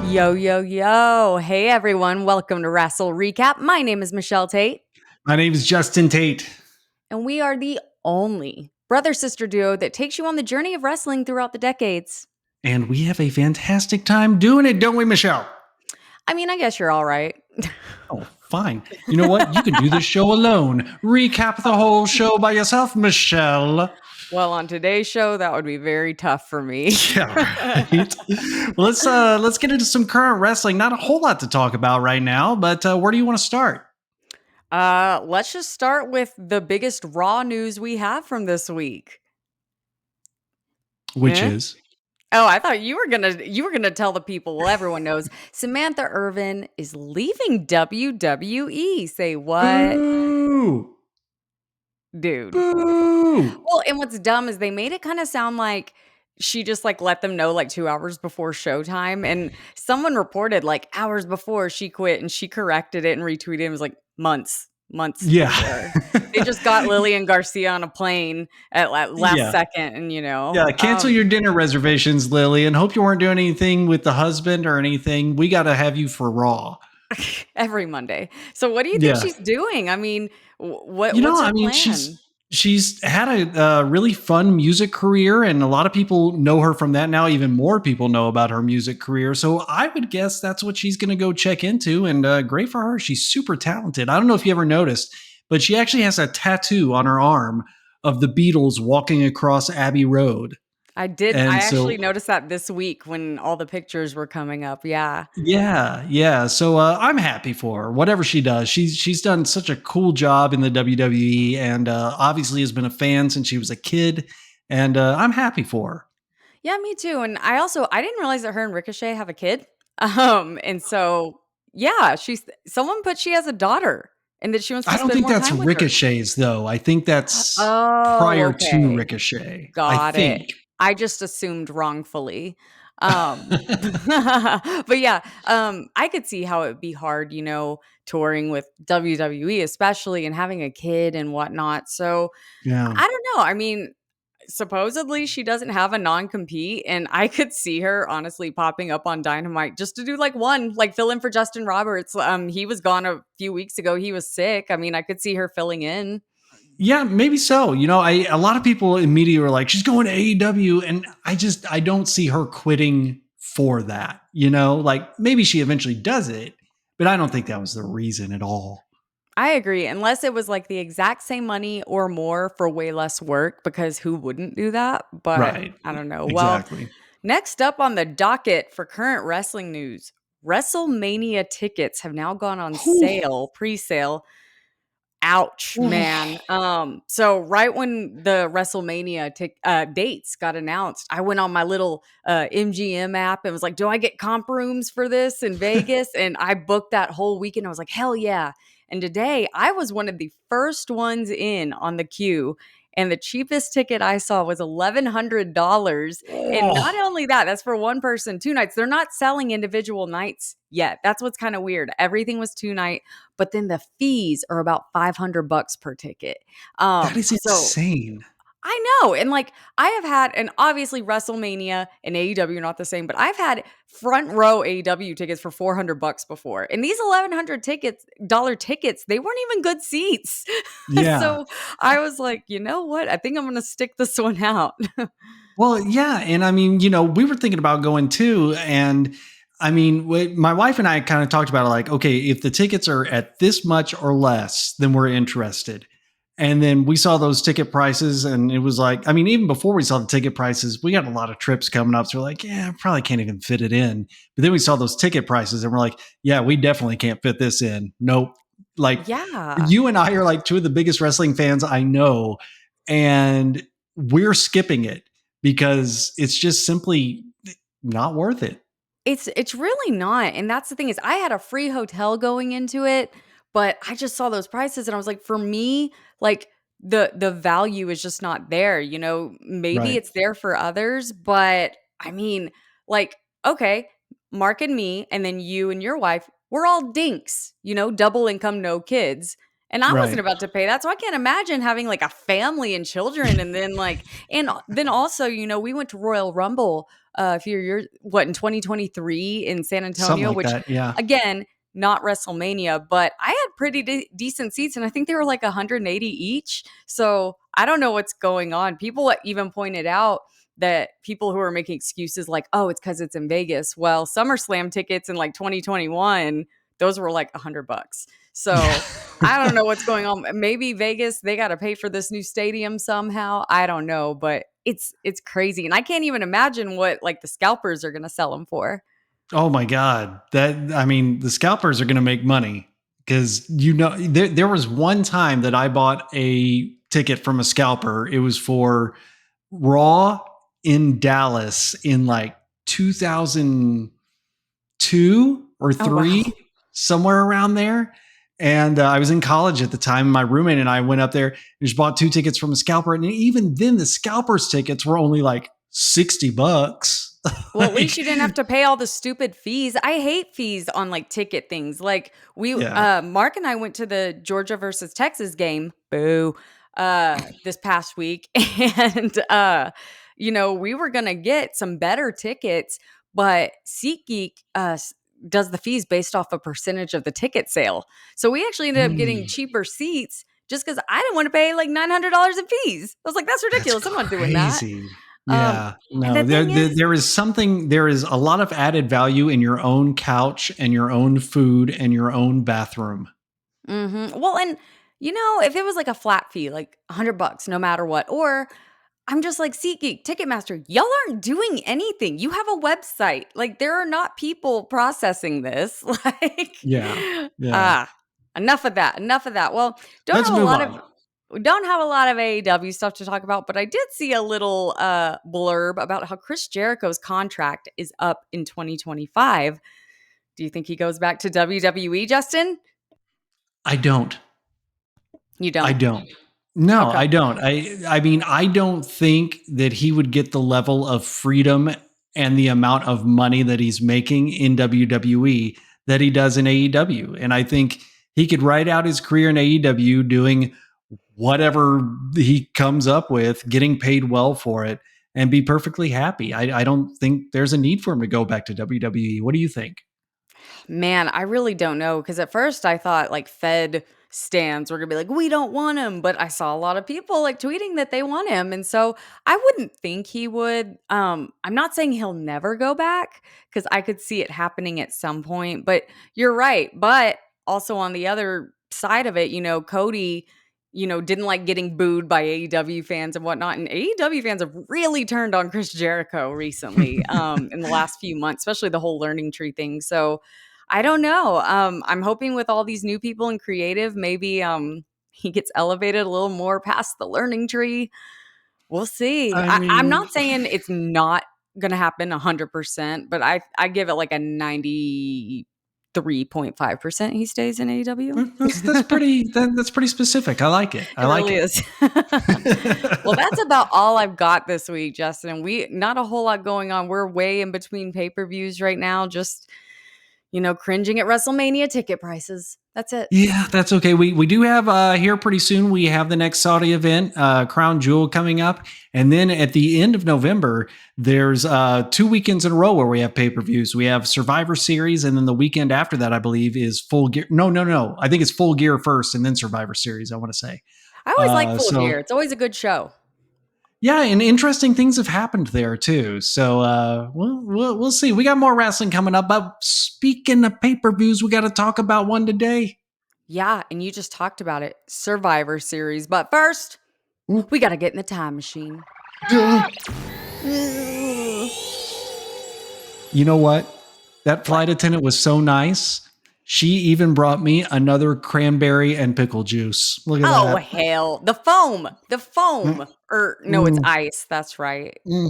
Yo, yo, yo. Hey, everyone. Welcome to Wrestle Recap. My name is Michelle Tate, My name is Justin Tate. and we are the only brother sister duo that takes you on the journey of wrestling throughout the decades. And we have a fantastic time doing it, don't we, Michelle? I mean, I guess you're all right. Oh, fine. You know what? You can do this show alone. Recap the whole show by yourself, Michelle. Well, on today's show, that would be very tough for me. Yeah, right. Well, let's get into some current wrestling. Not a whole lot to talk about right now, but where do you want to start? Let's just start with the biggest Raw news we have from this week. Which Eh? is? Oh, I thought you were gonna tell the people. Well, everyone knows Samantha Irvin is leaving WWE. Say what, Boo! dude? Boo! Well, and what's dumb is they made it kind of sound like she just like let them know like 2 hours before showtime, and someone reported like hours before she quit, and she corrected it and retweeted and was like months Yeah. before. They just got Lillian Garcia on a plane at last Yeah. second, and Yeah, cancel your dinner reservations, Lily, and hope you weren't doing anything with the husband or anything. We got to have you for Raw. every Monday. So what do you think Yeah. she's doing? I mean, You know, what's her I mean, plan? she's had a really fun music career, and a lot of people know her from that now. Even more people know about her music career. So I would guess that's what she's going to go check into, and great for her. She's super talented. I don't know if you ever noticed, but she actually has a tattoo on her arm of the Beatles walking across Abbey Road. I did. I And actually so noticed that this week when all the pictures were coming up. Yeah. yeah. So I'm happy for her. Whatever she does, she's done such a cool job in the WWE, and obviously has been a fan since she was a kid. And I'm happy for her. Yeah, me too. And I didn't realize that her and Ricochet have a kid. And so yeah, someone put she has a daughter and that she wants to I don't spend think more that's time with her. Ricochet's though. I think that's Oh, prior to okay. Ricochet. I Got it. think. I just assumed wrongfully. But yeah, I could see how it would be hard, touring with WWE, especially and having a kid and whatnot. So Yeah. I don't know. I mean, supposedly she doesn't have a non-compete, and I could see her honestly popping up on Dynamite just to do like fill in for Justin Roberts. He was gone a few weeks ago. He was sick. I mean, I could see her filling in. Yeah, maybe so. You know, a lot of people in media were like, she's going to AEW, and I don't see her quitting for that. You know, like maybe she eventually does it, but I don't think that was the reason at all. I agree, unless it was like the exact same money or more for way less work, because who wouldn't do that? But Right. I don't know. Well, Exactly. next up on the docket for current wrestling news, WrestleMania tickets have now gone on Whew. sale, pre-sale. Ouch, Whew. man. So right when the WrestleMania dates got announced, I went on my little MGM app and was like, "Do I get comp rooms for this in Vegas?" And I booked that whole weekend. I was like, "Hell yeah!" And today I was one of the first ones in on the queue, and the cheapest ticket I saw was $1,100. And not Oh, only that, that's for one person, 2 nights. They're not selling individual nights yet. That's what's kind of weird. Everything was 2 night, but then the fees are about $500 per ticket. that is So insane. I know, and like I have had, and obviously WrestleMania and AEW are not the same, but I've had front row AEW tickets for $400 before, and these $1,100 tickets, they weren't even good seats. Yeah. So I was like, you know what? I think I'm gonna stick this one out. Well, yeah. And I mean, you know, we were thinking about going too. And I mean, my wife and I kind of talked about it like, okay, if the tickets are at this much or less, then we're interested. And then we saw those ticket prices, and it was like, I mean, even before we saw the ticket prices, we got a lot of trips coming up. So we're like, yeah, probably can't even fit it in. But then we saw those ticket prices, and we're like, yeah, we definitely can't fit this in. Nope. Like, Yeah. you and I are like two of the biggest wrestling fans I know, and we're skipping it because it's just simply not worth it. It's really not, and that's the thing is I had a free hotel going into it, but I just saw those prices and I was like, for me, like the value is just not there, maybe Right. it's there for others, but I mean, like, okay, Mark and me, and then you and your wife, we're all dinks, double income, no kids. And I wasn't Right. about to pay that. So I can't imagine having like a family and children. And then and then also, we went to Royal Rumble a few years, what, in 2023 in San Something Antonio, like which that. Yeah. again, not WrestleMania, but I had pretty decent seats, and I think they were like 180 each. So I don't know what's going on. People even pointed out that people who are making excuses like, oh, it's because it's in Vegas. Well, SummerSlam tickets in like 2021, those were like $100. So I don't know what's going on. Maybe Vegas, they got to pay for this new stadium somehow. I don't know, but it's crazy, and I can't even imagine what like the scalpers are going to sell them for. Oh my God. That, I mean, the scalpers are going to make money because, there was one time that I bought a ticket from a scalper. It was for Raw in Dallas in like 2002 or Oh wow. three, somewhere around there. And I was in college at the time. My roommate and I went up there and just bought two tickets from a scalper. And even then, the scalper's tickets were only like $60. Well, at least Like, you didn't have to pay all the stupid fees. I hate fees on like ticket things. Like yeah. Mark and I went to the Georgia versus Texas game. Boo. This past week, and we were gonna get some better tickets, but SeatGeek does the fees based off a percentage of the ticket sale. So we actually ended up getting Mm, cheaper seats just because I didn't want to pay like $900 in fees. I was like, that's that's ridiculous. I'm not doing that. crazy. Um, Yeah. and the No, thing is, there is a lot of added value in your own couch and your own food and your own bathroom. well, and if it was like a flat fee, like $100, no matter what, or I'm just like SeatGeek, Ticketmaster, y'all aren't doing anything. You have a website. Like there are not people processing this. Like, Yeah. Yeah. ah, enough of that. Enough of that. Well, don't Let's have a move lot of on. we don't have a lot of AEW stuff to talk about, but I did see a little blurb about how Chris Jericho's contract is up in 2025. Do you think he goes back to WWE, Justin? I don't. You I don't. don't. No, Okay. I don't. I mean, I don't think that he would get the level of freedom and the amount of money that he's making in WWE that he does in AEW. And I think he could ride out his career in AEW doing whatever he comes up with, getting paid well for it, and be perfectly happy. I don't think there's a need for him to go back to WWE. What do you think? Man, I really don't know because at first I thought like Fed stands were gonna be like, we don't want him, but I saw a lot of people like tweeting that they want him, and so I wouldn't think he would. I'm not saying he'll never go back because I could see it happening at some point, but you're right. But also on the other side of it, Cody. Didn't like getting booed by AEW fans and whatnot. And AEW fans have really turned on Chris Jericho recently, in the last few months, especially the whole learning tree thing. So I don't know. I'm hoping with all these new people in creative, maybe he gets elevated a little more past the learning tree. We'll see. I I'm mean, not saying it's not gonna happen 100%, but I give it like a 93.5% he stays in AEW. that's pretty specific. I like it. I It like really it. is. Well, that's about all I've got this week, Justin. We not a whole lot going on. We're way in between pay-per-views right now, just cringing at WrestleMania ticket prices. That's it. Yeah, that's okay. We do have here pretty soon. We have the next Saudi event, Crown Jewel, coming up, and then at the end of November, there's 2 weekends in a row where we have pay per views. We have Survivor Series, and then the weekend after that, I believe, is Full Gear. No, no, no. I think it's Full Gear first, and then Survivor Series. I want to say. I always like Full So Gear. It's always a good show. yeah, and interesting things have happened there too. So we'll see. We got more wrestling coming up. But speaking of pay per views, we got to talk about one today. Yeah, and you just talked about it. Survivor Series. But first, we got to get in the time machine. Duh. Ugh. You know what? That What? flight attendant was so nice. She even brought me another cranberry and pickle juice. Look at Oh, that. hell. The foam. The Mm, foam. Or no, it's mm, ice. That's right. mm.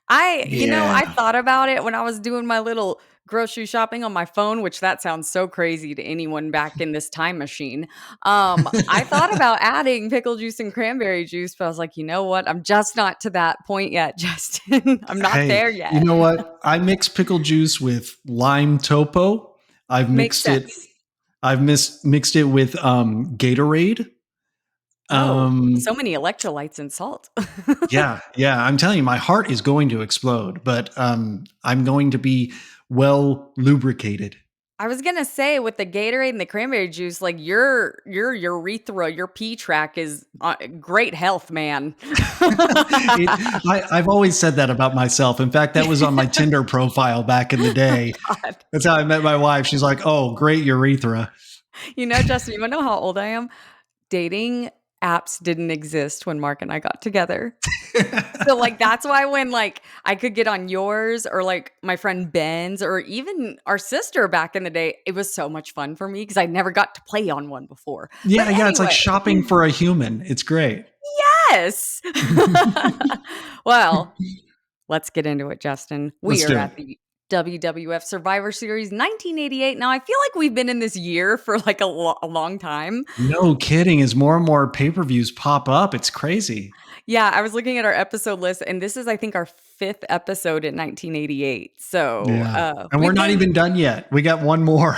I Yeah. thought about it when I was doing my little grocery shopping on my phone, which that sounds so crazy to anyone back in this time machine. I thought about adding pickle juice and cranberry juice, but I was like, you know what? I'm just not to that point yet, Justin. I'm not Hey, there you yet. know what? I mix pickle juice with lime topo. I've Makes mixed it. sense. I've mixed it with Gatorade. Oh, Um, so many electrolytes and salt. yeah, yeah. I'm telling you, my heart is going to explode, but I'm going to be well lubricated. I was gonna say with the Gatorade and the cranberry juice, like your urethra, your pee track is great health, man. I've always said that about myself. In fact, that was on my Tinder profile back in the Oh day. God. That's how I met my wife. She's like, "Oh, great urethra." Justin, you wanna know how old I am? Dating apps didn't exist when Mark and I got together. So, like, that's why when, like, I could get on yours or, like, my friend Ben's or even our sister back in the day, it was so much fun for me because I never got to play on one before. But Yeah, yeah. It's like anyway, shopping for a human. It's great. yes. Well, let's get into it, Justin. We Let's are do at it. the WWF Survivor Series 1988. Now, I feel like we've been in this year for, like, a long time. No kidding. As more and more pay per views pop up, it's crazy. Yeah, I was looking at our episode list, and this is, I think, our 5th episode in 1988. So, Yeah. And we're we've not been even done yet. We got one more.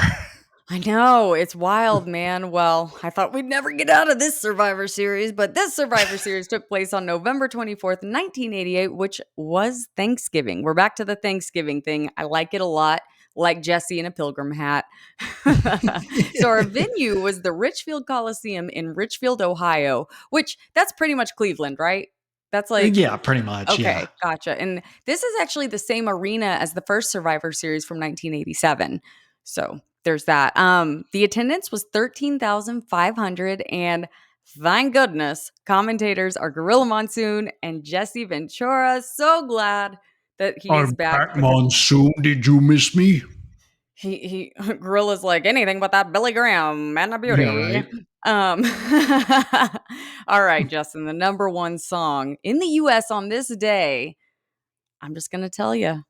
I know, it's wild, man. Well, I thought we'd never get out of this Survivor Series, but this Survivor Series took place on November 24th, 1988, which was Thanksgiving. We're back to the Thanksgiving thing. I like it a lot, like Jesse in a pilgrim hat. So our venue was the Richfield Coliseum in Richfield, Ohio, which that's pretty much Cleveland, right? That's like Yeah, pretty much. Yeah. okay, gotcha. And this is actually the same arena as the first Survivor Series from 1987. So there's that. The attendance was 13,500, and thank goodness, commentators are Gorilla Monsoon and Jesse Ventura. So glad that he's I'm back back, because Monsoon. Did you miss me? he Gorilla's like anything but that Billy Graham and a Yeah, beauty. right. Um, all right, Justin, the number one song in the US on this day. I'm just gonna tell you.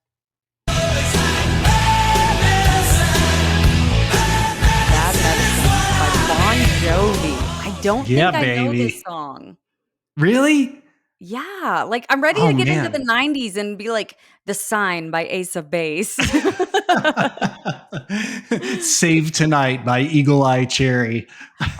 Bad Medicine by Bon Jovi. I don't Yeah, think I know this baby. song. Really? Yeah, like, I'm ready Oh, to get into the man. '90s and be like, "The Sign" by Ace of Base. Save Tonight by Eagle Eye Cherry.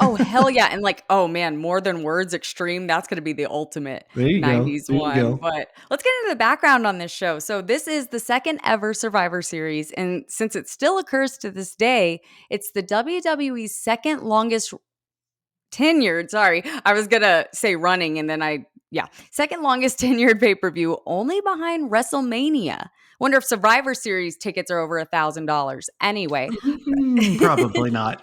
Oh, hell yeah, and, like, oh, man, More Than Words Extreme, that's gonna be the ultimate There you go. '90s There you one, go. but let's get into the background on this show. So this is the second ever Survivor Series, and since it still occurs to this day, it's the WWE's second longest tenured, sorry. I was gonna say running and then second longest tenured pay-per-view, only behind WrestleMania. Wonder if Survivor Series tickets are over $1,000. Anyway, Probably not.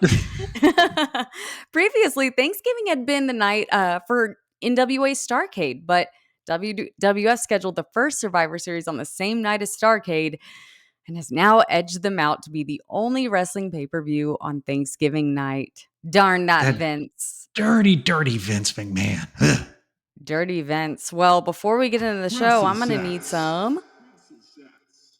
previously, Thanksgiving had been the night for NWA Starrcade, but WWF scheduled the first Survivor Series on the same night as Starrcade and has now edged them out to be the only wrestling pay-per-view on Thanksgiving night. Darn that, That Vince. dirty, dirty Vince McMahon. Ugh. Dirty Vince. Well, before we get into the show, I'm going to need some.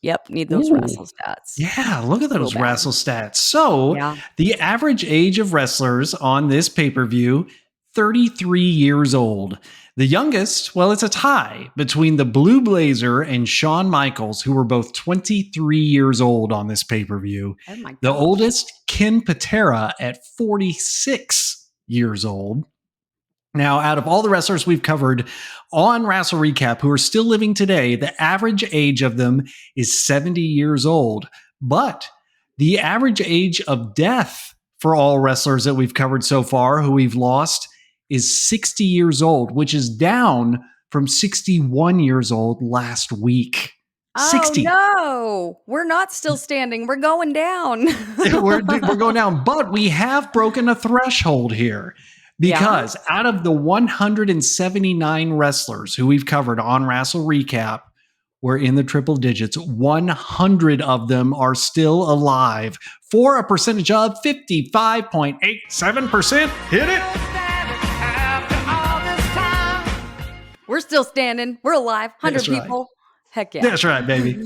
Yep, need those Ooh. wrestle stats. Yeah, look at Real those bad. wrestle stats. So, Yeah. the average age of wrestlers on this pay per view, 33 years old. The youngest, well, it's a tie between the Blue Blazer and Shawn Michaels, who were both 23 years old on this pay per view. Oh my The gosh. oldest, Ken Patera, at 46 years old. Now, out of all the wrestlers we've covered on Wrestle Recap who are still living today, the average age of them is 70 years old. But the average age of death for all wrestlers that we've covered so far who we've lost is 60 years old, which is down from 61 years old last week. Oh 60. no, we're not still standing. We're going down. we're going down, but we have broken a threshold here Yeah. because out of the 179 wrestlers who we've covered on Wrestle Recap, we're in the triple digits. 100 of them are still alive for a percentage of 55.87%. Hit it. We're still standing. We're alive. 100 That's right. people. Heck yeah. That's right, baby.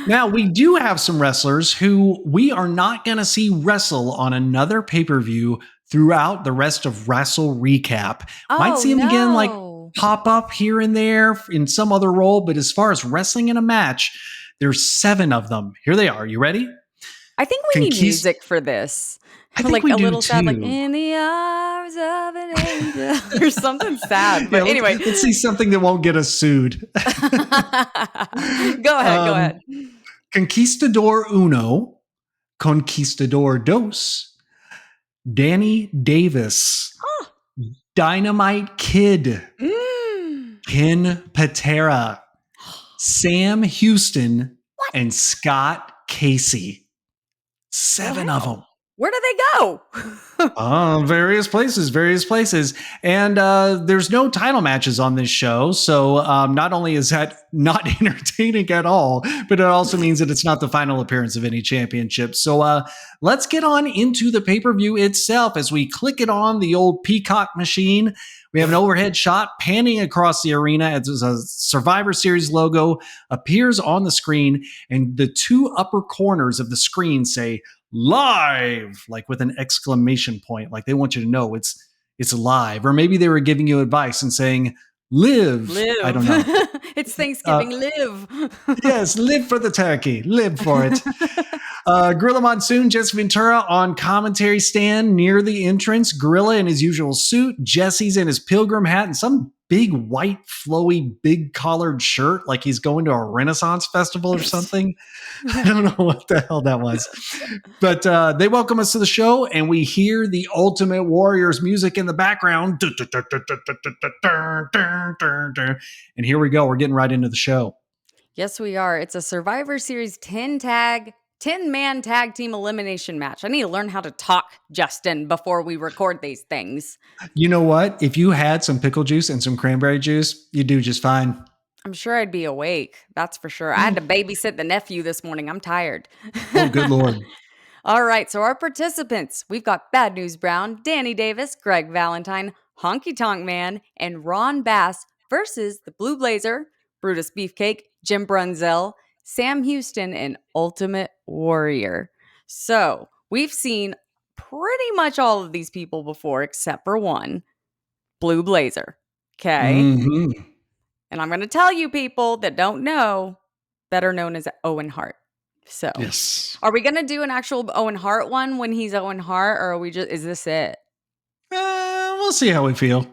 Now, we do have some wrestlers who we are not going to see wrestle on another pay per view throughout the rest of Wrestle Recap. Might Oh see them again, like no. pop up here and there in some other role, but as far as wrestling in a match, there's 7 of them. Here they are. You ready? I think we need music for this. I think Like we a do little sad, like too. in the arms of an There's something sad, Yeah, but anyway. let's see something that won't get us sued. Go ahead, go ahead. um, Conquistador Uno, Conquistador Dos, Danny Davis, Huh. Dynamite Kid, Mm. Ken Patera, Sam Houston, What? and Scott Casey. 7 of them. Wow. Where do they go? Various places, various places. And there's no title matches on this show. So not only is that not entertaining at all, but it also means that it's not the final appearance of any championship. So let's get on into the pay-per-view itself as we click it on the old Peacock machine. We have an overhead shot panning across the arena as a Survivor Series logo appears on the screen, and the two upper corners of the screen say live, like with an exclamation point, like they want you to know it's live. Or maybe they were giving you advice and saying live. I Live. don't know. It's uh, Thanksgiving. Live. yes, live for the turkey, live for it. Gorilla Monsoon, Jesse Ventura on commentary stand near the entrance. Gorilla in his usual suit, Jesse's in his pilgrim hat and some big white flowy big collared shirt, like he's going to a Renaissance festival or something. I don't know what the hell that was. But they welcome us to the show, and we hear the Ultimate Warriors music in the background. And here we go. We're getting right into the show. Yes, we are. It's a Survivor Series 10-man tag team elimination match. I need to learn how to talk, Justin, before we record these things. You know what? If you had some pickle juice and some cranberry juice, you'd do just fine. I'm sure I'd be awake. That's for sure. I had to babysit the nephew this morning. I'm tired. Oh, good Lord. All right, so our participants, we've got Bad News Brown, Danny Davis, Greg Valentine, Honky Tonk Man, and Ron Bass versus the Blue Blazer, Brutus Beefcake, Jim Brunzell, Sam Houston, and Ultimate Warrior. So we've seen pretty much all of these people before except for one, Blue Blazer. Okay. Mm-hmm. And I'm going to tell you people that don't know, better known as Owen Hart. So, Yes. are we going to do an actual Owen Hart one when he's Owen Hart, or are we just, is this it? We'll see how we feel.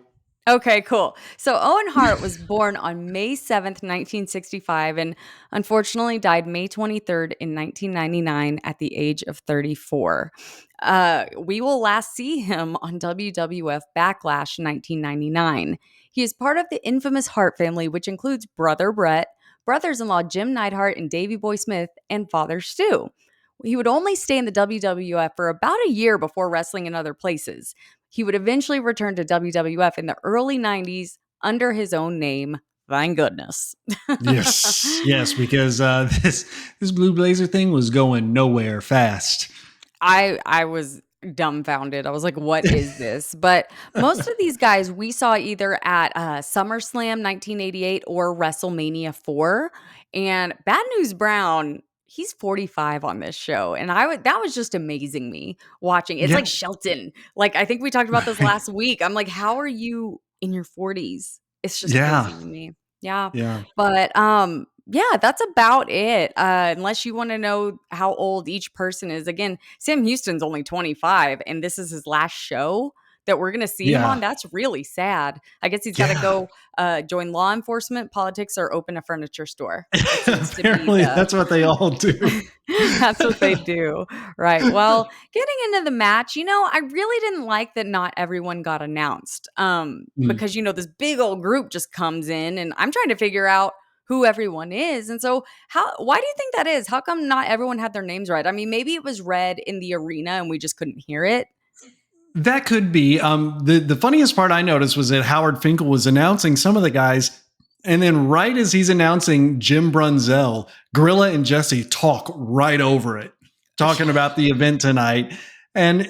Okay, cool. So Owen Hart was born on May 7th, 1965, and unfortunately died May 23rd in 1999 at the age of 34. We will last see him on WWF Backlash 1999. He is part of the infamous Hart family, which includes brother Brett, brothers-in-law Jim Neidhart and Davey Boy Smith, and father Stu. He would only stay in the WWF for about a year before wrestling in other places. He would eventually return to WWF in the early 90s under his own name. Thank goodness. Yes, because this Blue Blazer thing was going nowhere fast. I was dumbfounded. I was like, what is this? But most of these guys we saw either at SummerSlam 1988 or WrestleMania 4. And Bad News Brown, he's 45 on this show. And that was just amazing me watching. It's Yeah. like Shelton. Like, I think we talked about this last week. I'm like, how are you in your 40s? It's just Yeah. crazy to me. Yeah. Yeah. But yeah, that's about it. Unless you want to know how old each person is. Again, Sam Houston's only 25, and this is his last show that we're going to see him on. That's really sad. I guess he's got to go join law enforcement, politics, or open a furniture store. Apparently, that's what they all do. That's what they do. Right. Well, getting into the match, I really didn't like that not everyone got announced. Because, this big old group just comes in, and I'm trying to figure out who everyone is. And so why do you think that is? How come not everyone had their names right? I mean, maybe it was read in the arena and we just couldn't hear it. That could be. The funniest part I noticed was that Howard Finkel was announcing some of the guys, and then right as he's announcing Jim Brunzell, Gorilla and Jesse talk right over it, talking about the event tonight. And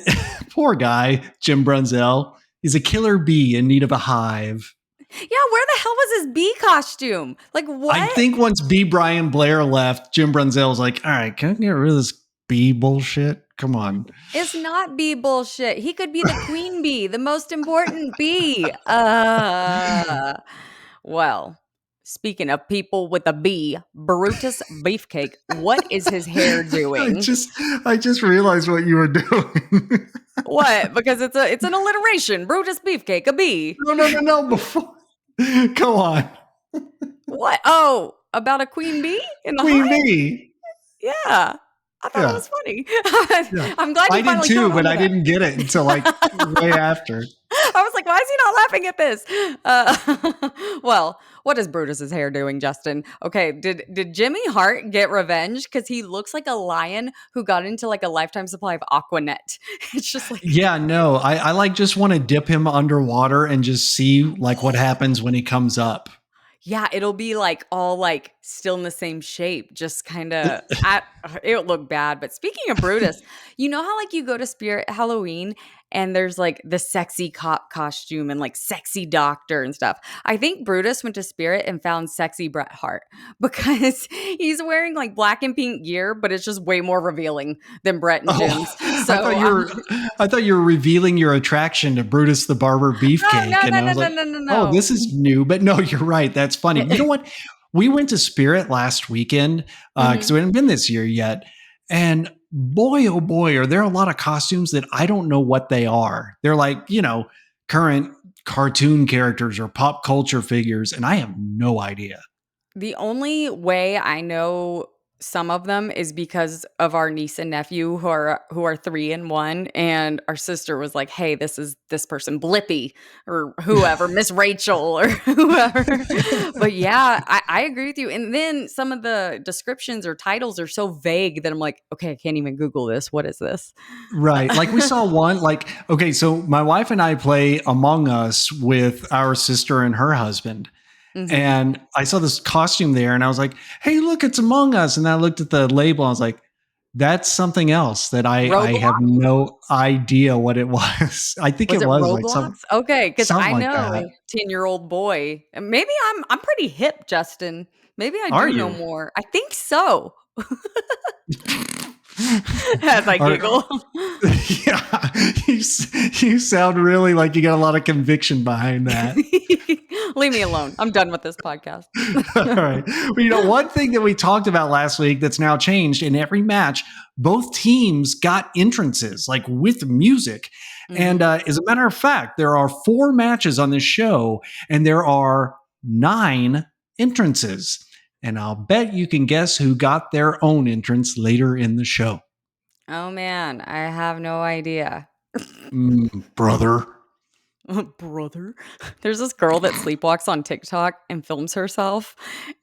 poor guy, Jim Brunzell, he's a killer bee in need of a hive. Yeah, where the hell was his bee costume? Like, what? I think once B. Brian Blair left, Jim Brunzell's like, all right, can I get rid of this bee bullshit? Come on. It's not bee bullshit. He could be the queen bee, the most important bee. Well, Speaking of people with a B, Brutus Beefcake, what is his hair I doing? just I just realized what you were doing. What? Because it's an alliteration. Brutus Beefcake, a B. No. Before, go on, What? Oh, about a queen bee in the Queen hive? Bee. Yeah. I thought it Yeah, was funny. yeah. I'm glad you I did finally caught too, on but to I that. didn't get it until like way after. I was like, why is he not laughing at this? Well, what is Brutus's hair doing, Justin? Okay, did Jimmy Hart get revenge? Because he looks like a lion who got into like a lifetime supply of Aquanet. It's just like, Yeah, no, I like just want to dip him underwater and just see like what happens when he comes up. yeah, it'll be like all like still in the same shape, just kind of at it would look bad. But speaking of Brutus, you know how like you go to Spirit Halloween and there's like the sexy cop costume and like sexy doctor and stuff. I think Brutus went to Spirit and found sexy Bret Hart because he's wearing like black and pink gear, but it's just way more revealing than Bret and Jim's. Oh, So I thought you were revealing your attraction to Brutus the Barber no, Beefcake, no, and no, I no, was no, like, no, no, "Oh, no. this is new." But no, you're right. That's funny. You know what? We went to Spirit last weekend because Mhm. we hadn't been this year yet, and boy, oh boy, are there a lot of costumes that I don't know what they are. They're like current cartoon characters or pop culture figures, and I have no idea. The only way I know some of them is because of our niece and nephew who are 3 and 1, and our sister was like, "Hey, this is this person, Blippy," or whoever, Miss Rachel or whoever. But yeah, I agree with you, and then some of the descriptions or titles are so vague that I'm like, "Okay, I can't even Google this. What is this?" Right. Like we saw one, like, okay, so my wife and I play Among Us with our sister and her husband. Mhm. And I saw this costume there and I was like, hey, look, it's Among Us. And I looked at the label and I was like, that's something else that I have Roblox? no idea what it was. I think Was it it was like Roblox? Okay, because something I like that. know 10-year-old boy, and maybe I'm pretty hip, Justin. Maybe I Are do know you? more. I think so, as I Are, giggle. yeah, you sound really like you got a lot of conviction behind that. Leave me alone. I'm done with this podcast. All right. Well, one thing that we talked about last week that's now changed in every match, both teams got entrances, like with music. And Mhm. as a matter of fact, there are 4 matches on this show, and there are 9 entrances. And I'll bet you can guess who got their own entrance later in the show. Oh, man, I have no idea. Brother. Brother. There's this girl that sleepwalks on TikTok and films herself,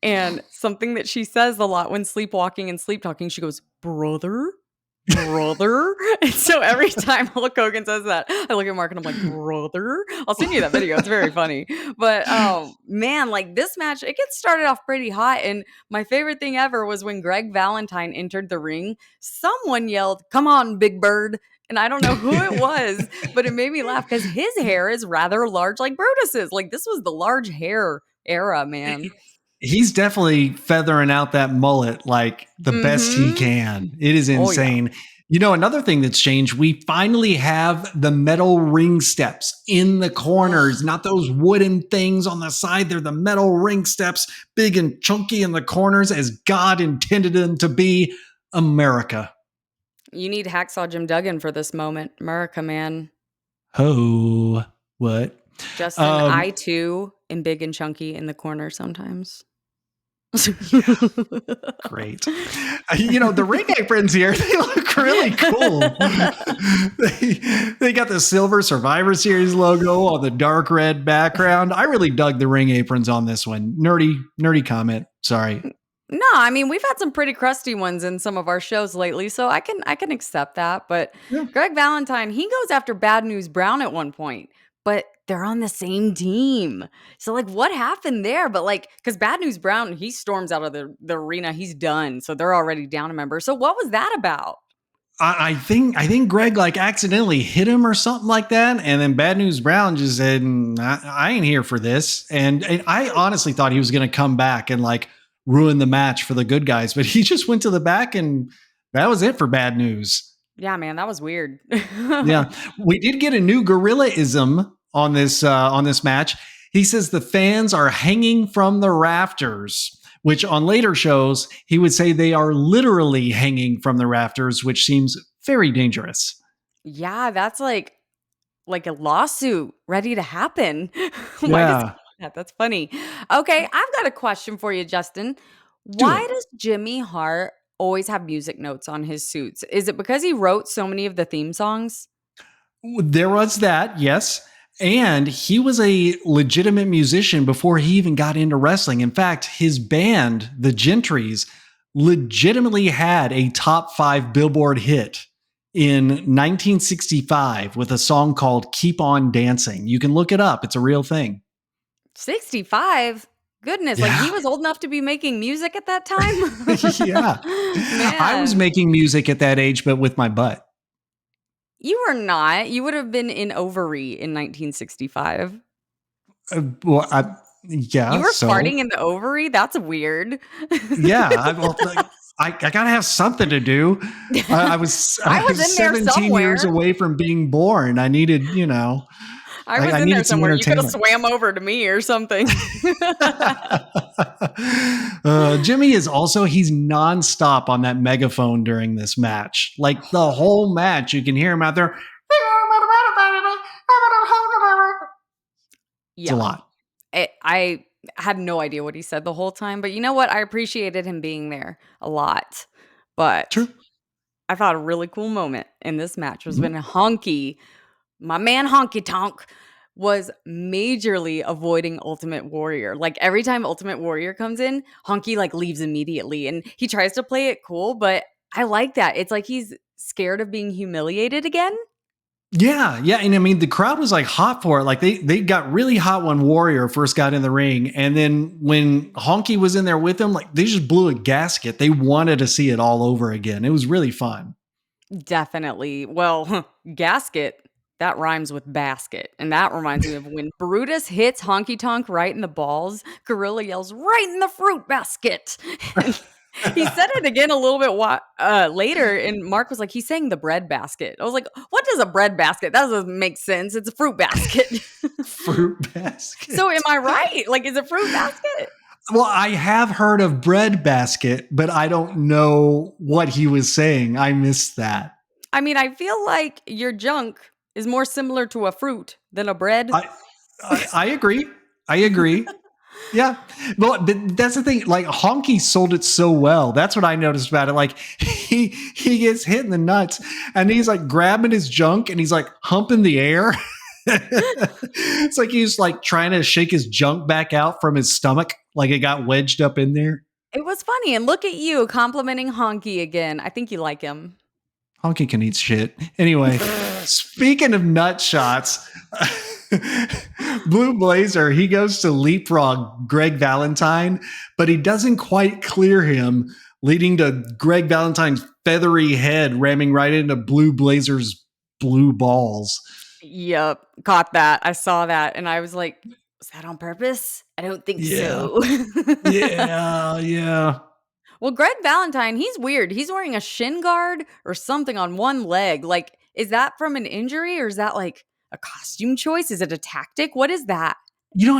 and something that she says a lot when sleepwalking and sleep talking, she goes, "Brother? Brother?" And so every time Hulk Hogan says that, I look at Mark and I'm like, "Brother?" I'll send you that video. It's very funny. But, man, like, this match, it gets started off pretty hot, and my favorite thing ever was when Greg Valentine entered the ring, someone yelled, "Come on, Big Bird." And I don't know who it was, but it made me laugh because his hair is rather large like Brutus's. Like, this was the large hair era, man. He's definitely feathering out that mullet like the best he Mhm. can. It is Oh, yeah. insane. Another thing that's changed, we finally have the metal ring steps in the corners, not those wooden things on the side. They're the metal ring steps, big and chunky in the corners, as God intended them to be. America. You need Hacksaw Jim Duggan for this moment. America, man. Ho. What? Justin, I Um, too am big and chunky in the corner sometimes. yeah. Great. The ring aprons here, they look really cool. they got the silver Survivor Series logo on the dark red background. I really dug the ring aprons on this one. Nerdy comment. Sorry. No, I mean, we've had some pretty crusty ones in some of our shows lately, so I can accept that. But Yeah. Greg Valentine, he goes after Bad News Brown at one point, but they're on the same team. So like what happened there? But like, because Bad News Brown, he storms out of the arena, he's done. So they're already down a member. So what was that about? I think Greg like accidentally hit him or something like that, and then Bad News Brown just said, I ain't here for this." And I honestly thought he was going to come back and like ruin the match for the good guys, but he just went to the back, and that was it for Bad News. Yeah, man, that was weird. Yeah, we did get a new gorilla-ism on this match. He says the fans are hanging from the rafters, which on later shows, he would say they are literally hanging from the rafters, which seems very dangerous. Yeah, that's like a lawsuit ready to happen. Why does he Yeah. do that? That's funny. Okay, I've got a question for you, Justin. Do Why it. does Jimmy Hart always have music notes on his suits? Is it because he wrote so many of the theme songs? There was that, yes. And he was a legitimate musician before he even got into wrestling. In fact, his band, the Gentrys, legitimately had a top 5 Billboard hit in 1965 with a song called Keep On Dancing. You can look it up, it's a real thing. 65? Goodness, like he Yeah. was old enough to be making music at that time? Yeah. I was Man, making music at that age, but with my butt. you were not. You would have been in ovary in 1965. Well, yeah, You were so farting in the ovary? That's weird. yeah, well, like, I gotta have something to do. I I was was in there 17 years somewhere. away from being born. I needed, I was I in there needed some somewhere. You coulda entertainment. swam over to me or something. Jimmy is also he's nonstop on that megaphone during this match. Like the whole match, you can hear him out there. It's a Yeah. lot. I had no idea what he said the whole time, but you know what? I appreciated him being there a lot. But True. I thought a really cool moment in this match was when Mhm. Honky, my man Honky Tonk, was majorly avoiding Ultimate Warrior. Like every time Ultimate Warrior comes in, Honky like leaves immediately and he tries to play it cool, but I like that. It's like he's scared of being humiliated again. Yeah, yeah, and I mean the crowd was like hot for it. Like they got really hot when Warrior first got in the ring, and then when Honky was in there with them, like they just blew a gasket. They wanted to see it all over again. It was really fun. Definitely. Well, gasket, that rhymes with basket. And that reminds me of when Brutus hits Honky Tonk right in the balls, Gorilla yells, right in the fruit basket. And he said it again a little bit later. And Mark was like, he's saying the bread basket. I was like, what does a bread basket? That doesn't make sense. It's a fruit basket. Fruit So am basket. I right? Like, is it fruit basket? Well, I have heard of bread basket, but I don't know what he was saying. I missed that. I mean, I feel like your junk is more similar to a fruit than a bread. I I agree. I agree. Yeah. Well, but that's the thing. Like Honky sold it so well. That's what I noticed about it. Like he gets hit in the nuts and he's like grabbing his junk and he's like humping the air. It's like he's like trying to shake his junk back out from his stomach, like it got wedged up in there. It was funny, and look at you complimenting Honky again. I think you like him. Honky can eat shit. Anyway, speaking of nut shots, Blue Blazer, he goes to leapfrog Greg Valentine, but he doesn't quite clear him, leading to Greg Valentine's feathery head ramming right into Blue Blazer's blue balls. Yep, caught that. I saw that, and I was like, "Was that on purpose? I don't think Yeah. so." Yeah. Yeah. Well, Greg Valentine, he's weird. He's wearing a shin guard or something on one leg. Like, is that from an injury or is that like a costume choice? Is it a tactic? What is that?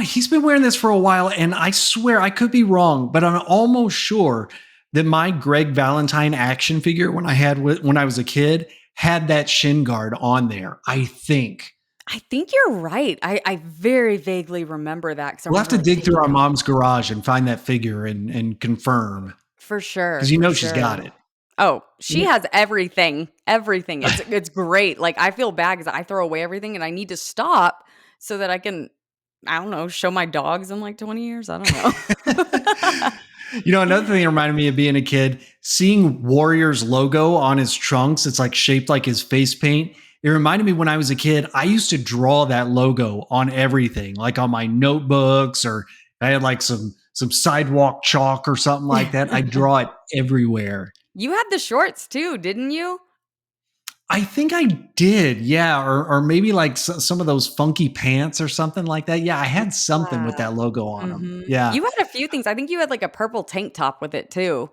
He's been wearing this for a while, and I swear I could be wrong, but I'm almost sure that my Greg Valentine action figure when I was a kid had that shin guard on there. I think I think you're right. I very vaguely remember that because I we'll have remember to like dig through taking our it off. mom's garage and find that figure and confirm For sure, because for she's sure. got it. Oh, she You has everything, everything. It's great. Like, I feel bad because I throw away everything and I need to stop so that I can, I don't know, show my dogs in like 20 years. I don't know. Another thing that reminded me of being a kid, seeing Warrior's logo on his trunks, it's like shaped like his face paint. It reminded me when I was a kid, I used to draw that logo on everything, like on my notebooks, or I had like some sidewalk chalk or something like that. I draw it everywhere. You had the shorts too, didn't you? I think I did, yeah, or maybe like some of those funky pants or something like that. Yeah, I had something with Yeah. that logo on them. Mhm. Yeah, You had a few things. I think you had like a purple tank top with it too.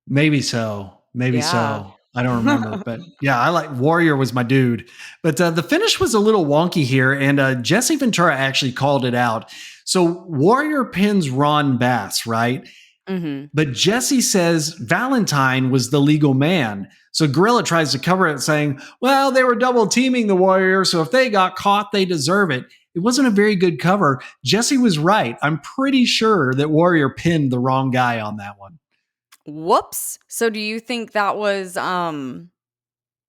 maybe so. Maybe Yeah. so. I don't remember, but yeah, I like Warrior was my dude. But the finish was a little wonky here, and Jesse Ventura actually called it out. So Warrior pins Ron Bass, right? Mhm. But Jesse says Valentine was the legal man. So Gorilla tries to cover it, saying, well, they were double teaming the Warrior, so if they got caught, they deserve it. It wasn't a very good cover. Jesse was right. I'm pretty sure that Warrior pinned the wrong guy on that one. Whoops. So do you think that was,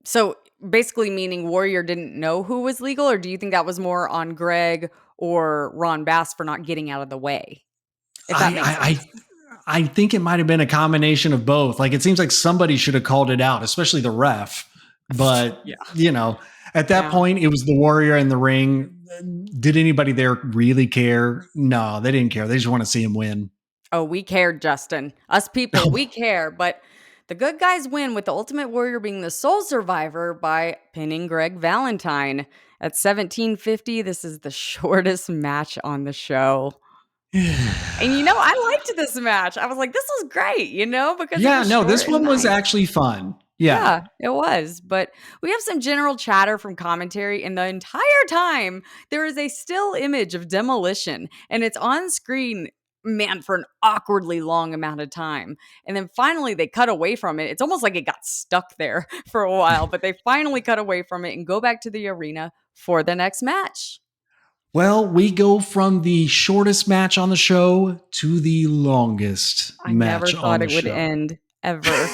so basically meaning Warrior didn't know who was legal, or do you think that was more on Greg or Ron Bass for not getting out of the way? If that I, makes I, sense. I I think it might have been a combination of both. Like it seems like somebody should have called it out, especially the ref. But Yeah. at that Yeah. point, it was the Warrior in the ring. Did anybody there really care? No, they didn't care. They just want to see him win. Oh, we cared, Justin. Us people, we care, but the good guys win with the Ultimate Warrior being the sole survivor by pinning Greg Valentine. At 1750, this is the shortest match on the show. And I liked this match. I was like, this was great, because it Yeah, was no, short this and one was nice. actually fun. Yeah. Yeah, it was. But we have some general chatter from commentary, and the entire time there is a still image of demolition, and it's on screen, man, for an awkwardly long amount of time. And then finally they cut away from it. It's almost like it got stuck there for a while, but they finally cut away from it and go back to the arena for the next match. Well, we go from the shortest match on the show to the longest I never match on thought the it would show. end ever.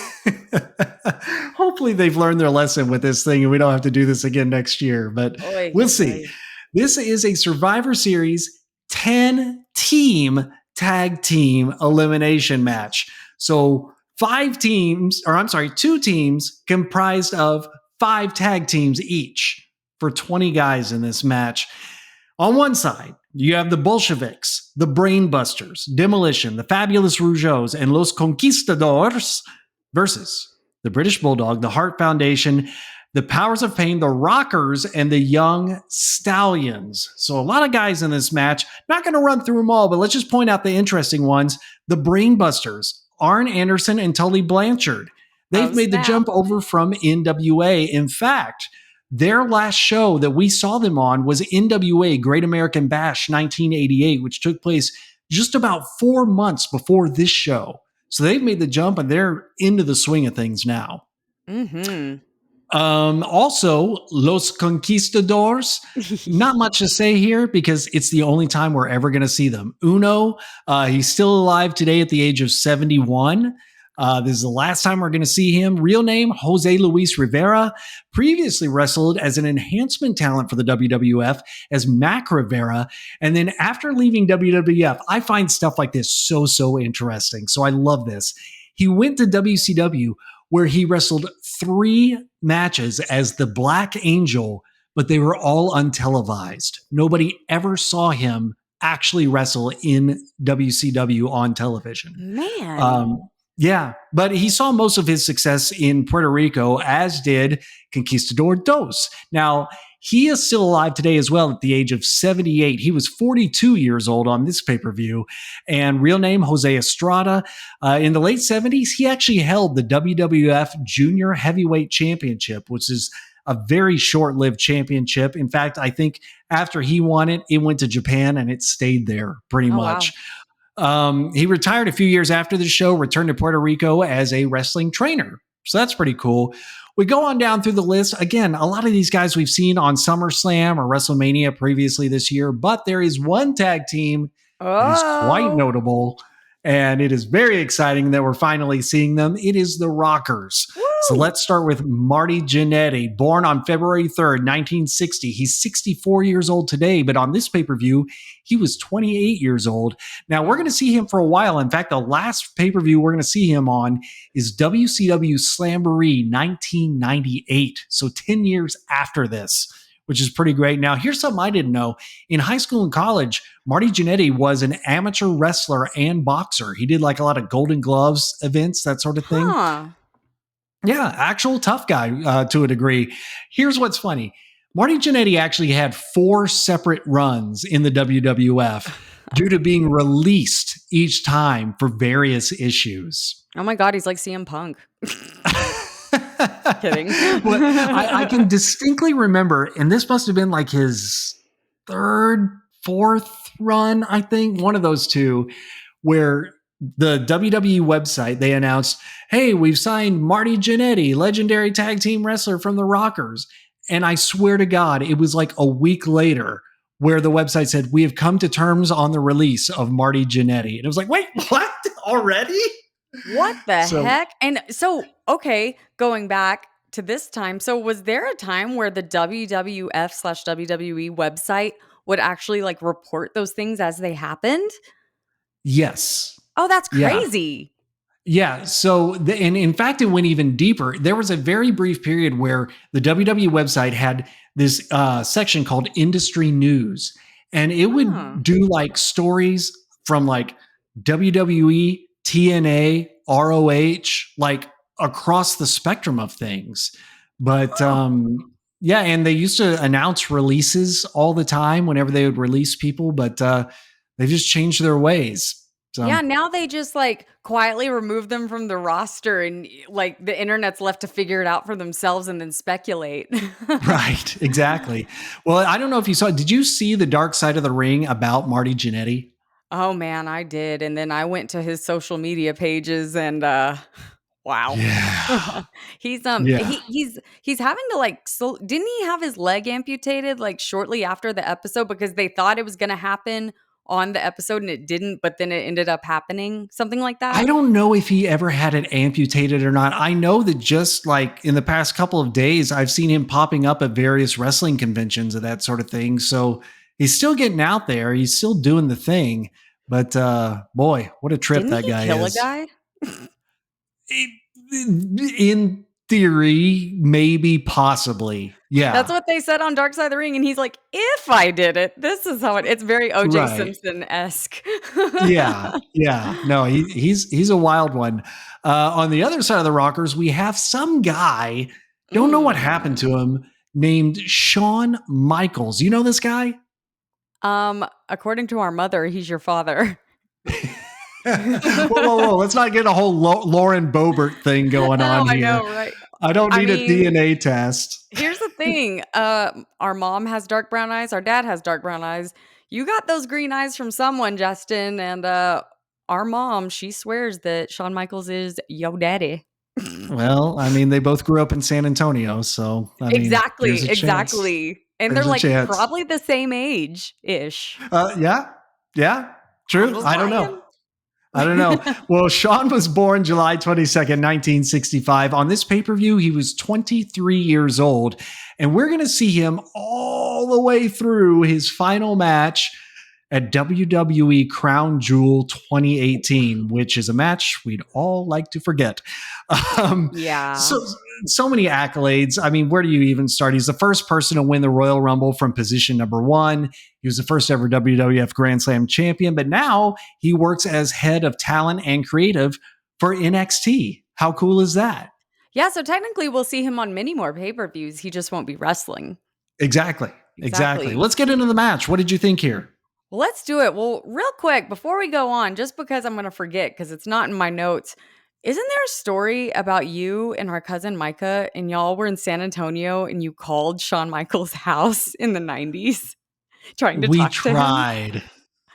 Hopefully, they've learned their lesson with this thing and we don't have to do this again next year, but Oy, we'll oy, see. oy. This is a Survivor Series 10 team tag team elimination match. So, two teams comprised of 5 tag teams each for 20 guys in this match. On one side, you have the Bolsheviks, the Brainbusters, Demolition, the Fabulous Rougeaus, and Los Conquistadors versus the British Bulldog, the Hart Foundation, the Powers of Pain, the Rockers, and the Young Stallions. So a lot of guys in this match. Not going to run through them all, but let's just point out the interesting ones. The Brainbusters, Arn Anderson and Tully Blanchard. Oh, They've made the snap. jump over from NWA. In fact, their last show that we saw them on was NWA Great American Bash 1988, which took place just about 4 months before this show. So they've made the jump and they're into the swing of things now. Mhm. Also, Los Conquistadors. Not much to say here because it's the only time we're ever going to see them. Uno, he's still alive today at the age of 71. This is the last time we're going to see him. Real name, Jose Luis Rivera. Previously wrestled as an enhancement talent for the WWF as Mac Rivera. And then after leaving WWF, I find stuff like this so interesting. So I love this. He went to WCW where he wrestled 3 matches as the Black Angel, but they were all untelevised. Nobody ever saw him actually wrestle in WCW on television. Man. Um, yeah, but he saw most of his success in Puerto Rico, as did Conquistador Dos. Now, he is still alive today as well at the age of 78. He was 42 years old on this pay per view. And real name, Jose Estrada. In the late 70s, he actually held the WWF Junior Heavyweight Championship, which is a very short lived championship. In fact, I think after he won it, it went to Japan and it stayed there pretty Oh, much. wow. He retired a few years after the show, returned to Puerto Rico as a wrestling trainer. So that's pretty cool. We go on down through the list. Again, a lot of these guys we've seen on SummerSlam or WrestleMania previously this year, but there is one tag team that is quite Oh. notable, and it is very exciting that we're finally seeing them. It is the Rockers. So Woo! let's start with Marty Jannetty, born on February 3rd, 1960. He's 64 years old today, but on this pay-per-view, he was 28 years old. Now, we're going to see him for a while. In fact, the last pay-per-view we're going to see him on is WCW Slamboree 1998. So 10 years after this, which is pretty great. Now, here's something I didn't know. In high school and college, Marty Jannetty was an amateur wrestler and boxer. He did like a lot of Golden Gloves events, that sort of thing. Huh. Yeah, actual tough guy to a degree. Here's what's funny. Marty Jannetty actually had 4 separate runs in the WWF due to being released each time for various issues. Oh my God, he's like CM Punk. Kidding. Well, I can distinctly remember, and this must have been like his third, fourth run, I think, one of those two, where the WWE website, they announced, hey, we've signed Marty Jannetty, legendary tag team wrestler from the Rockers. And I swear to God, it was like a week later where the website said, we have come to terms on the release of Marty Jannetty. And it was like, wait, what? Already? What the So, heck? And so, okay, going back to this time. So, was there a time where the WWF/WWE website would actually like report those things as they happened? yes. Oh, that's Yeah. crazy. Yeah. So, and in fact, it went even deeper. There was a very brief period where the WWE website had this section called industry news, and it Huh. would do like stories from like WWE, TNA, ROH, like across the spectrum of things. But Huh. yeah, and they used to announce releases all the time whenever they would release people, but they just changed their ways. Yeah, So. now they just like quietly remove them from the roster and like the internet's left to figure it out for themselves and then speculate. Right, exactly. Well, I don't know if you saw, did you see the Dark Side of the Ring about Marty Jannetty? Oh man, I did. And then I went to his social media pages and wow. Yeah. Yeah. He's having to like so didn't he have his leg amputated like shortly after the episode because they thought it was going to happen on the episode and it didn't, but then it ended up happening, something like I that? don't know if he ever had it amputated or not. I know that just like in the past couple of days, I've seen him popping up at various wrestling conventions and that sort of thing. So he's still getting out there. He's still doing the thing. But boy, what a trip Didn't that he guy kill a is. guy? In theory, maybe, possibly. That's Yeah. what they said on Dark Side of the Ring, and he's like, "If I did it, this is how it's very OJ Right. Simpson-esque." Yeah, yeah. No, he's a wild one. On the other side of the Rockers, we have some guy, don't know what happened Mm. to him, named Shawn Michaels. You know this guy? According to our mother, he's your father. Whoa, whoa, whoa. Let's not get a whole Lauren Boebert thing going Oh, on I here. know, right? I don't I need a mean, DNA test. here's the thing, our mom has dark brown eyes, our dad has dark brown eyes. You got those green eyes from someone, Justin, and, our mom, she swears that Shawn Michaels is yo daddy. Well, I mean, they both grew up in San Antonio, so I mean, there's Exactly, a chance. exactly, and they're, There's a like, chance. probably the same age-ish. Yeah, yeah, I'm true. just I don't know. saying. I don't know. Well, Shawn was born July 22nd, 1965. On this pay per view, he was 23 years old. And we're going to see him all the way through his final match at WWE Crown Jewel 2018, which is a match we'd all like to forget. Um, Yeah. so, so many accolades. I mean, where do you even start? He's the first person to win the Royal Rumble from position number one. He was the first ever WWF Grand Slam champion, but now he works as head of talent and creative for NXT. How cool is that? Yeah, so technically we'll see him on many more pay-per-views, he just won't be wrestling. Exactly. Exactly. Exactly. Let's get into the match. What did you think here? Well, let's do it. Well, real quick, before we go on, just because I'm gonna forget because it's not in my notes, isn't there a story about you and our cousin Micah, and y'all were in San Antonio and you called Shawn Michaels' house in the 90s trying to We talk to him? tried. Did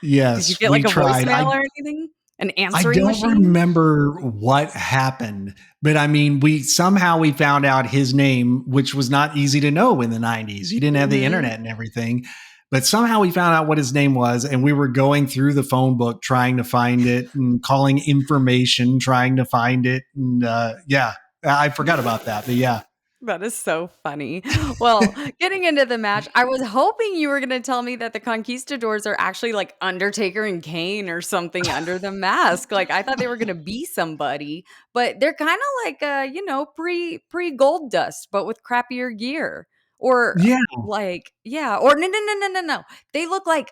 you Yes, get, we like, a tried. voicemail or anything? An I answering don't machine? remember what happened, but I mean, we found out his name, which was not easy to know in the 90s. You didn't have the Mhm. internet and everything, but somehow we found out what his name was, and we were going through the phone book trying to find it and calling information, trying to find it. And yeah, I forgot about that, but yeah. That is so funny. Well, getting into the match, I was hoping you were gonna tell me that the conquistadors are actually like Undertaker and Kane or something under the mask. Like I thought they were gonna be somebody, but they're kind of like pre gold dust, but with crappier gear. Or Yeah. like, yeah, or no. They look like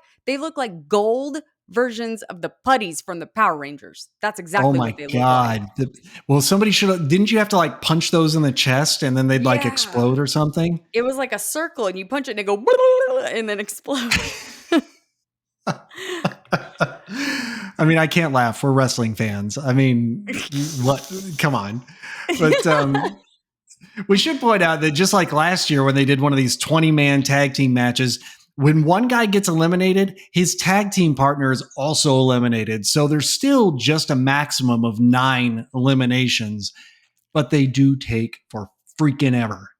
gold versions of the putties from the Power Rangers. That's Oh exactly my what they look like. God. Well, somebody should have, didn't you have to like punch those in the chest and then they'd like Yeah. explode or something? It was like a circle and you punch it and it go and then explode. I mean, I can't laugh. We're wrestling fans. I mean, what? Come on. But We should point out that just like last year when they did one of these 20-man tag team matches, when one guy gets eliminated, his tag team partner is also eliminated. So there's still just a maximum of 9 eliminations, but they do take for freaking ever.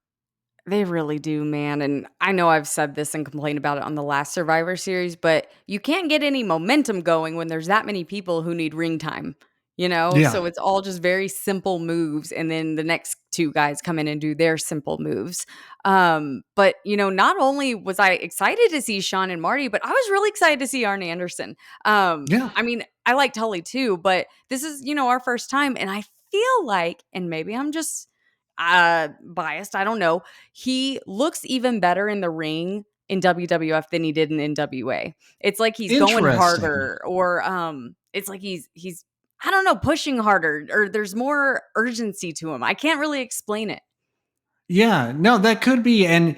They really do, man, and I know I've said this and complained about it on the last Survivor Series, but you can't get any momentum going when there's that many people who need ring time, you know? Yeah. So it's all just very simple moves, and then the next 2 guys come in and do their simple moves. But, not only was I excited to see Shawn and Marty, but I was really excited to see Arn Anderson. Yeah. I mean, I like Tully too, but this is, our first time, and I feel like, and maybe I'm just biased, I don't know, he looks even better in the ring in WWF than he did in NWA. It's like he's going Interesting. harder, or it's like he's I don't know, pushing harder, or there's more urgency to him. I can't really explain it. Yeah, no, that could be. And,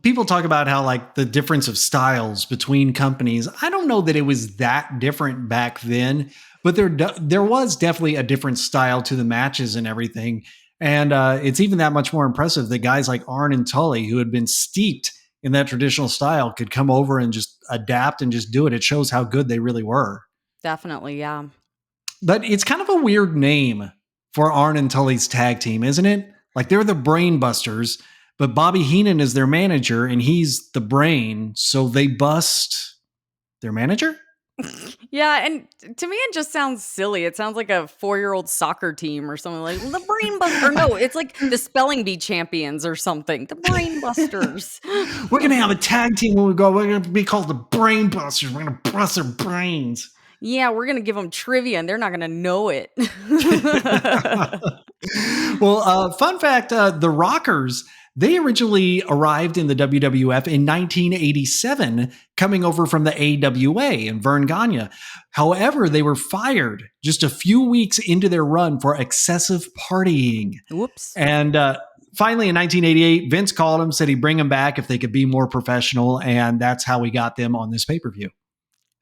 people talk about how like the difference of styles between companies. I don't know that it was that different back then, but there was definitely a different style to the matches and everything. And it's even that much more impressive that guys like Arn and Tully, who had been steeped in that traditional style, could come over and just adapt and just do it. It shows how good they really were. Definitely, yeah. But it's kind of a weird name for Arn and Tully's tag team, isn't it? Like they're the Brain Busters, but Bobby Heenan is their manager and he's the brain. So they bust their manager? Yeah, and to me it just sounds silly. It sounds like a 4-year-old soccer team or something, like the Brain Busters. Or no, it's like the Spelling Bee champions or something. The Brain Busters. We're going to have a tag team when we go. We're going to be called the Brain Busters. We're going to bust their brains. Yeah, we're gonna give them trivia, and they're not gonna know it. Well, fun fact, the Rockers, they originally arrived in the WWF in 1987, coming over from the AWA in Vern Gagne. However, they were fired just a few weeks into their run for excessive partying. Whoops. And finally, in 1988, Vince called them, said he'd bring them back if they could be more professional. And that's how we got them on this pay-per-view.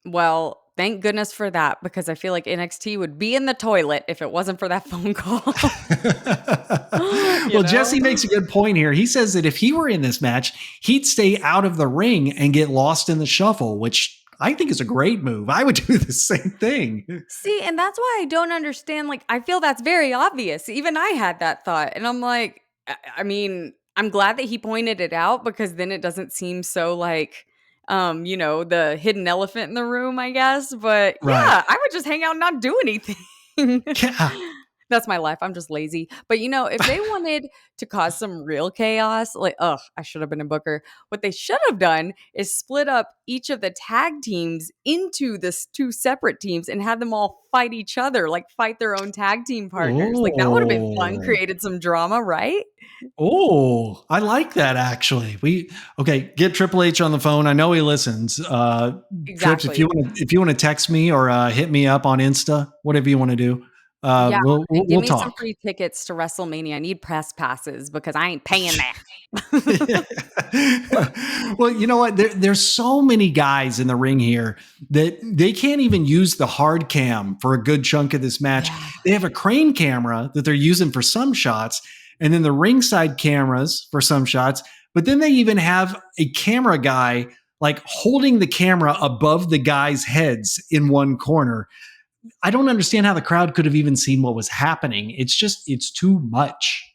Well, thank goodness for that, because I feel like NXT would be in the toilet if it wasn't for that phone call. You Well, know? Jesse makes a good point here. He says that if he were in this match, he'd stay out of the ring and get lost in the shuffle, which I think is a great move. I would do the same thing. See, and that's why I don't understand. Like, I feel that's very obvious. Even I had that thought. And I'm like, I mean, I'm glad that he pointed it out, because then it doesn't seem so like, the hidden elephant in the room, I guess. But Right. yeah, I would just hang out and not do anything. Yeah. That's my life. I'm just lazy. But if they wanted to cause some real chaos, like, ugh, I should have been a booker. What they should have done is split up each of the tag teams into this 2 separate teams and had them all fight each other, like fight their own tag team partners. Like, that would have been fun, Oh. created some drama, right? Oh, I like that actually. Get Triple H on the phone. I know he listens. Trips, if Exactly. you want to text me or hit me up on Insta, whatever you want to do. Yeah. We'll, we'll And give we'll me some talk. free tickets to WrestleMania. I need press passes because I ain't paying that. Well, you know what? There's so many guys in the ring here that they can't even use the hard cam for a good chunk of this match. Yeah. They have a crane camera that they're using for some shots, and then the ringside cameras for some shots. But then they even have a camera guy like holding the camera above the guys' heads in one corner. I don't understand how the crowd could have even seen what was happening. It's too much.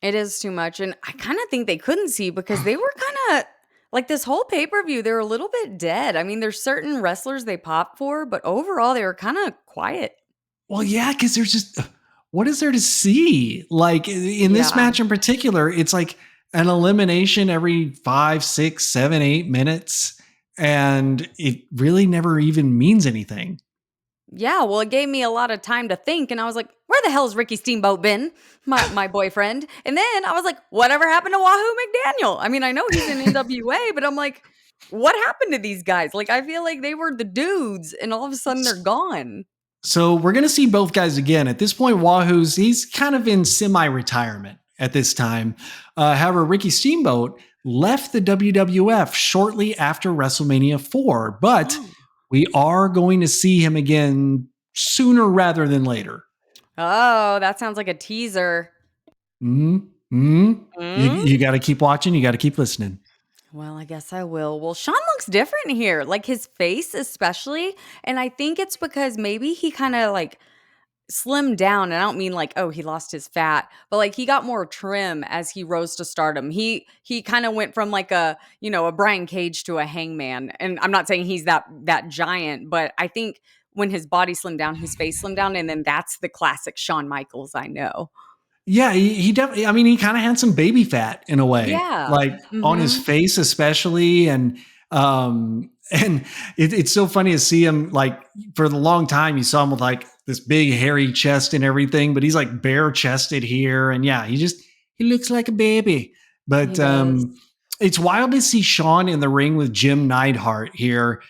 It is too much, and I kinda think they couldn't see because they were kinda like, this whole pay-per-view, they were a little bit dead. I mean, there's certain wrestlers they pop for, but overall, they were kinda quiet. Well, yeah, because there's just what is there to see? Like in this Yeah. match in particular, it's like an elimination every 5, 6, 7, 8 minutes, and it really never even means anything. Yeah, well, it gave me a lot of time to think, and I was like, "Where the hell's Ricky Steamboat been?" My boyfriend. And then I was like, "Whatever happened to Wahoo McDaniel?" I mean, I know he's in NWA, but I'm like, "What happened to these guys?" Like, I feel like they were the dudes, and all of a sudden they're gone. So we're going to see both guys again. At this point, he's kind of in semi-retirement at this time. However, Ricky Steamboat left the WWF shortly after WrestleMania 4, but Oh. we are going to see him again sooner rather than later. Oh, that sounds like a teaser. Mm-hmm. Mm? You got to keep watching. You got to keep listening. Well, I guess I will. Well, Sean looks different here, like his face especially, and I think it's because maybe he kinda, like, slimmed down, and I don't mean like, oh, he lost his fat, but, like, he got more trim as he rose to stardom. He kinda went from, like, a Brian Cage to a Hangman, and I'm not saying he's that giant, but I think when his body slimmed down, his face slimmed down, and then that's the classic Shawn Michaels I know. Yeah, he definitely. I mean, he kind of had some baby fat in a way, Yeah. like on his Mhm. face, especially, and it's so funny to see him like for the long time. You saw him with like this big hairy chest and everything, but he's like bare chested here, and yeah, he looks like a baby. He But does. it's wild to see Sean in the ring with Jim Neidhart here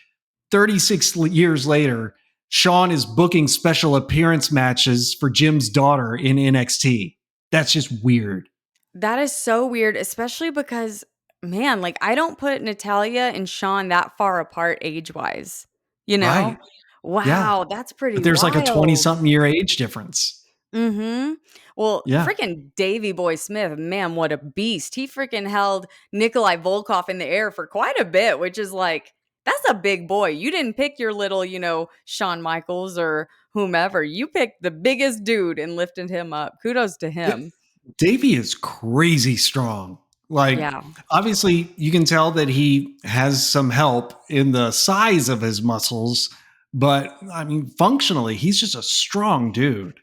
36 years later. Sean is booking special appearance matches for Jim's daughter in NXT. That's just weird. That is so weird, especially because, man, like, I don't put Natalia and Sean that far apart age-wise, you know? Right. Yeah. Wow, that's pretty But there's like a 20 wild. something year age difference. Mhm. Well, Yeah. freaking Davy Boy Smith, man, what a beast. He freaking held Nikolai Volkov in the air for quite a bit, which is like, that's a big boy. You didn't pick your little, Shawn Michaels or whomever. You picked the biggest dude and lifted him up. Kudos to him. Davey is crazy strong. Like, Yeah. obviously, you can tell that he has some help in the size of his muscles, but I mean, functionally, he's just a strong dude.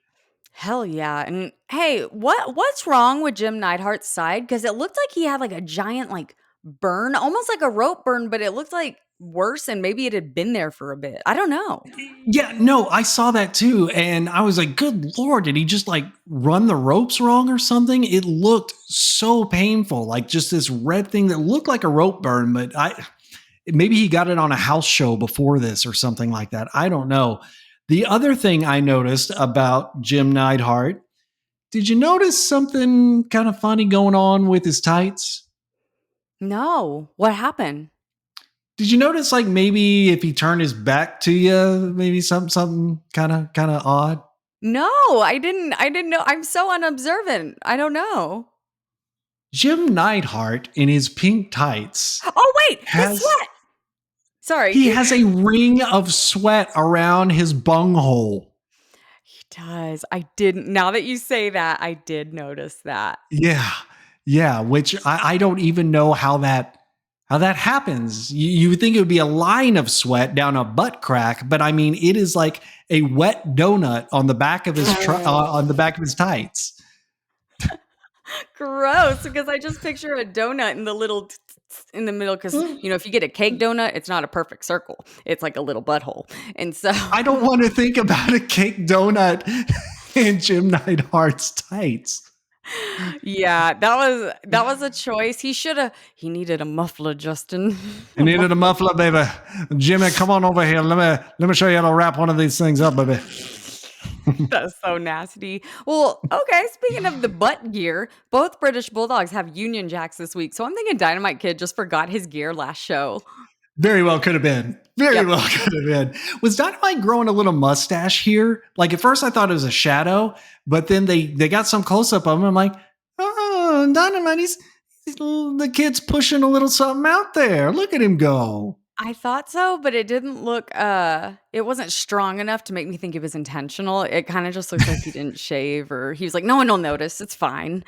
Hell yeah. And hey, what's wrong with Jim Neidhart's side? Because it looked like he had like a giant like burn, almost like a rope burn, but it looked like worse and maybe it had been there for a bit. I don't know. Yeah, no, I saw that too. And I was like, good Lord, did he just like run the ropes wrong or something? It looked so painful, like just this red thing that looked like a rope burn, but maybe he got it on a house show before this or something like that. I don't know. The other thing I noticed about Jim Neidhart, did you notice something kind of funny going on with his tights? No. What happened? Did you notice like maybe if he turned his back to you, maybe something kind of odd? No, I didn't know. I'm so unobservant. I don't know. Jim Neidhart in his pink tights Oh wait, his has sweat. Sorry. he has a ring of sweat around his bunghole. He does. I didn't now that you say that, I did notice that. Yeah. Yeah, which I don't even know how that happens. You would think it would be a line of sweat down a butt crack, but I mean it is like a wet donut on the back of on the back of his tights. Gross, because I just picture a donut in the little in the middle. Because if you get a cake donut, it's not a perfect circle. It's like a little butthole, and so I don't want to think about a cake donut in Jim Neidhart's tights. yeah, that was a choice. He needed a muffler, Justin. You A needed a muffler. muffler, baby. Jimmy, come on over here. Let me show you how to wrap one of these things up, baby. That's so nasty. Well, okay, speaking of the butt gear, both British Bulldogs have Union Jacks this week. So I'm thinking Dynamite Kid just forgot his gear last show. Very well could have been. Very Yep. well could have been. Was Dynamite growing a little mustache here? Like at first I thought it was a shadow, but then they got some close up of him. I'm like, oh, Dynamite, the kid's pushing a little something out there. Look at him go. I thought so, but it didn't look it wasn't strong enough to make me think it was intentional. It kind of just looks like he didn't shave or he was like, "No one will notice. It's fine."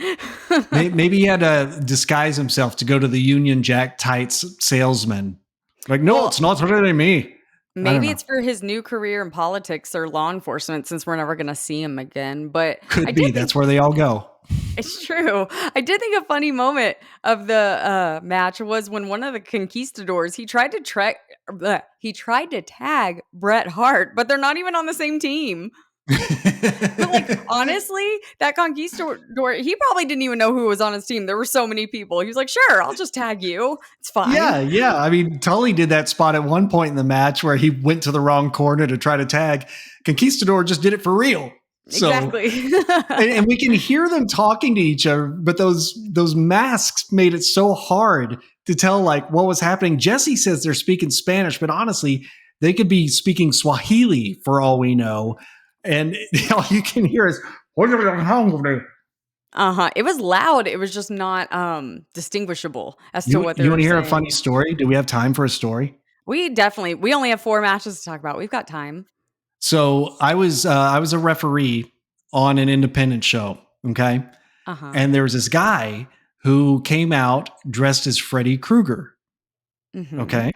Maybe he had to disguise himself to go to the Union Jack tights salesman. Like, no, Well, it's not really me. I don't maybe know. it's for his new career in politics or law enforcement since we're never going to see him again. But I Could did be. think That's where they all go. it's true. I did think a funny moment of the match was when one of the conquistadors he tried to tag Bret Hart, but they're not even on the same team. But like honestly, that conquistador he probably didn't even know who was on his team. There were so many people. He was like, "Sure, I'll just tag you. It's fine." Yeah, yeah. I mean, Tully did that spot at one point in the match where he went to the wrong corner to try to tag. Conquistador just did it for real. So, Exactly. and we can hear them talking to each other, but those masks made it so hard to tell like what was happening. Jesse says they're speaking Spanish, but honestly, they could be speaking Swahili for all we know. And all you can hear is Uh-huh. It was loud. It was just not, distinguishable as to what they You were want to hear a funny saying. story? Do we have time for a story? We only have 4 matches to talk about. We've got time. So I was a referee on an independent show. Okay, Uh-huh. and there was this guy who came out dressed as Freddy Krueger. Mhm. Okay,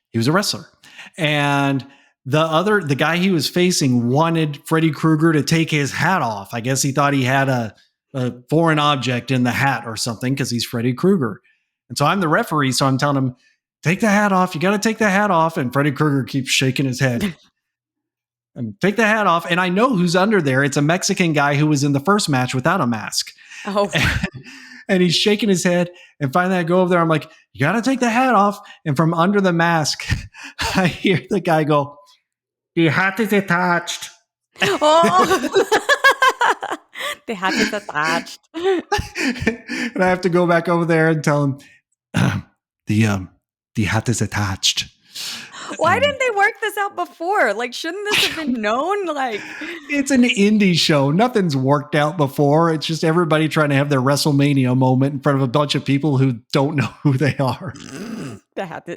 he was a wrestler, and the guy he was facing wanted Freddy Krueger to take his hat off. I guess he thought he had a foreign object in the hat or something because he's Freddy Krueger. And so I'm the referee, so I'm telling him, take the hat off. You got to take the hat off. And Freddy Krueger keeps shaking his head. And take the hat off. And I know who's under there. It's a Mexican guy who was in the first match without a mask. Oh, And he's shaking his head. And finally, I go over there. I'm like, you got to take the hat off. And from under the mask, I hear the guy go, the hat is attached. oh. The hat is attached. And I have to go back over there and tell him, the the hat is attached. Why And didn't they work this out before? Like, shouldn't this have been known? Like, it's an indie show. Nothing's worked out before. It's just everybody trying to have their WrestleMania moment in front of a bunch of people who don't know who they are.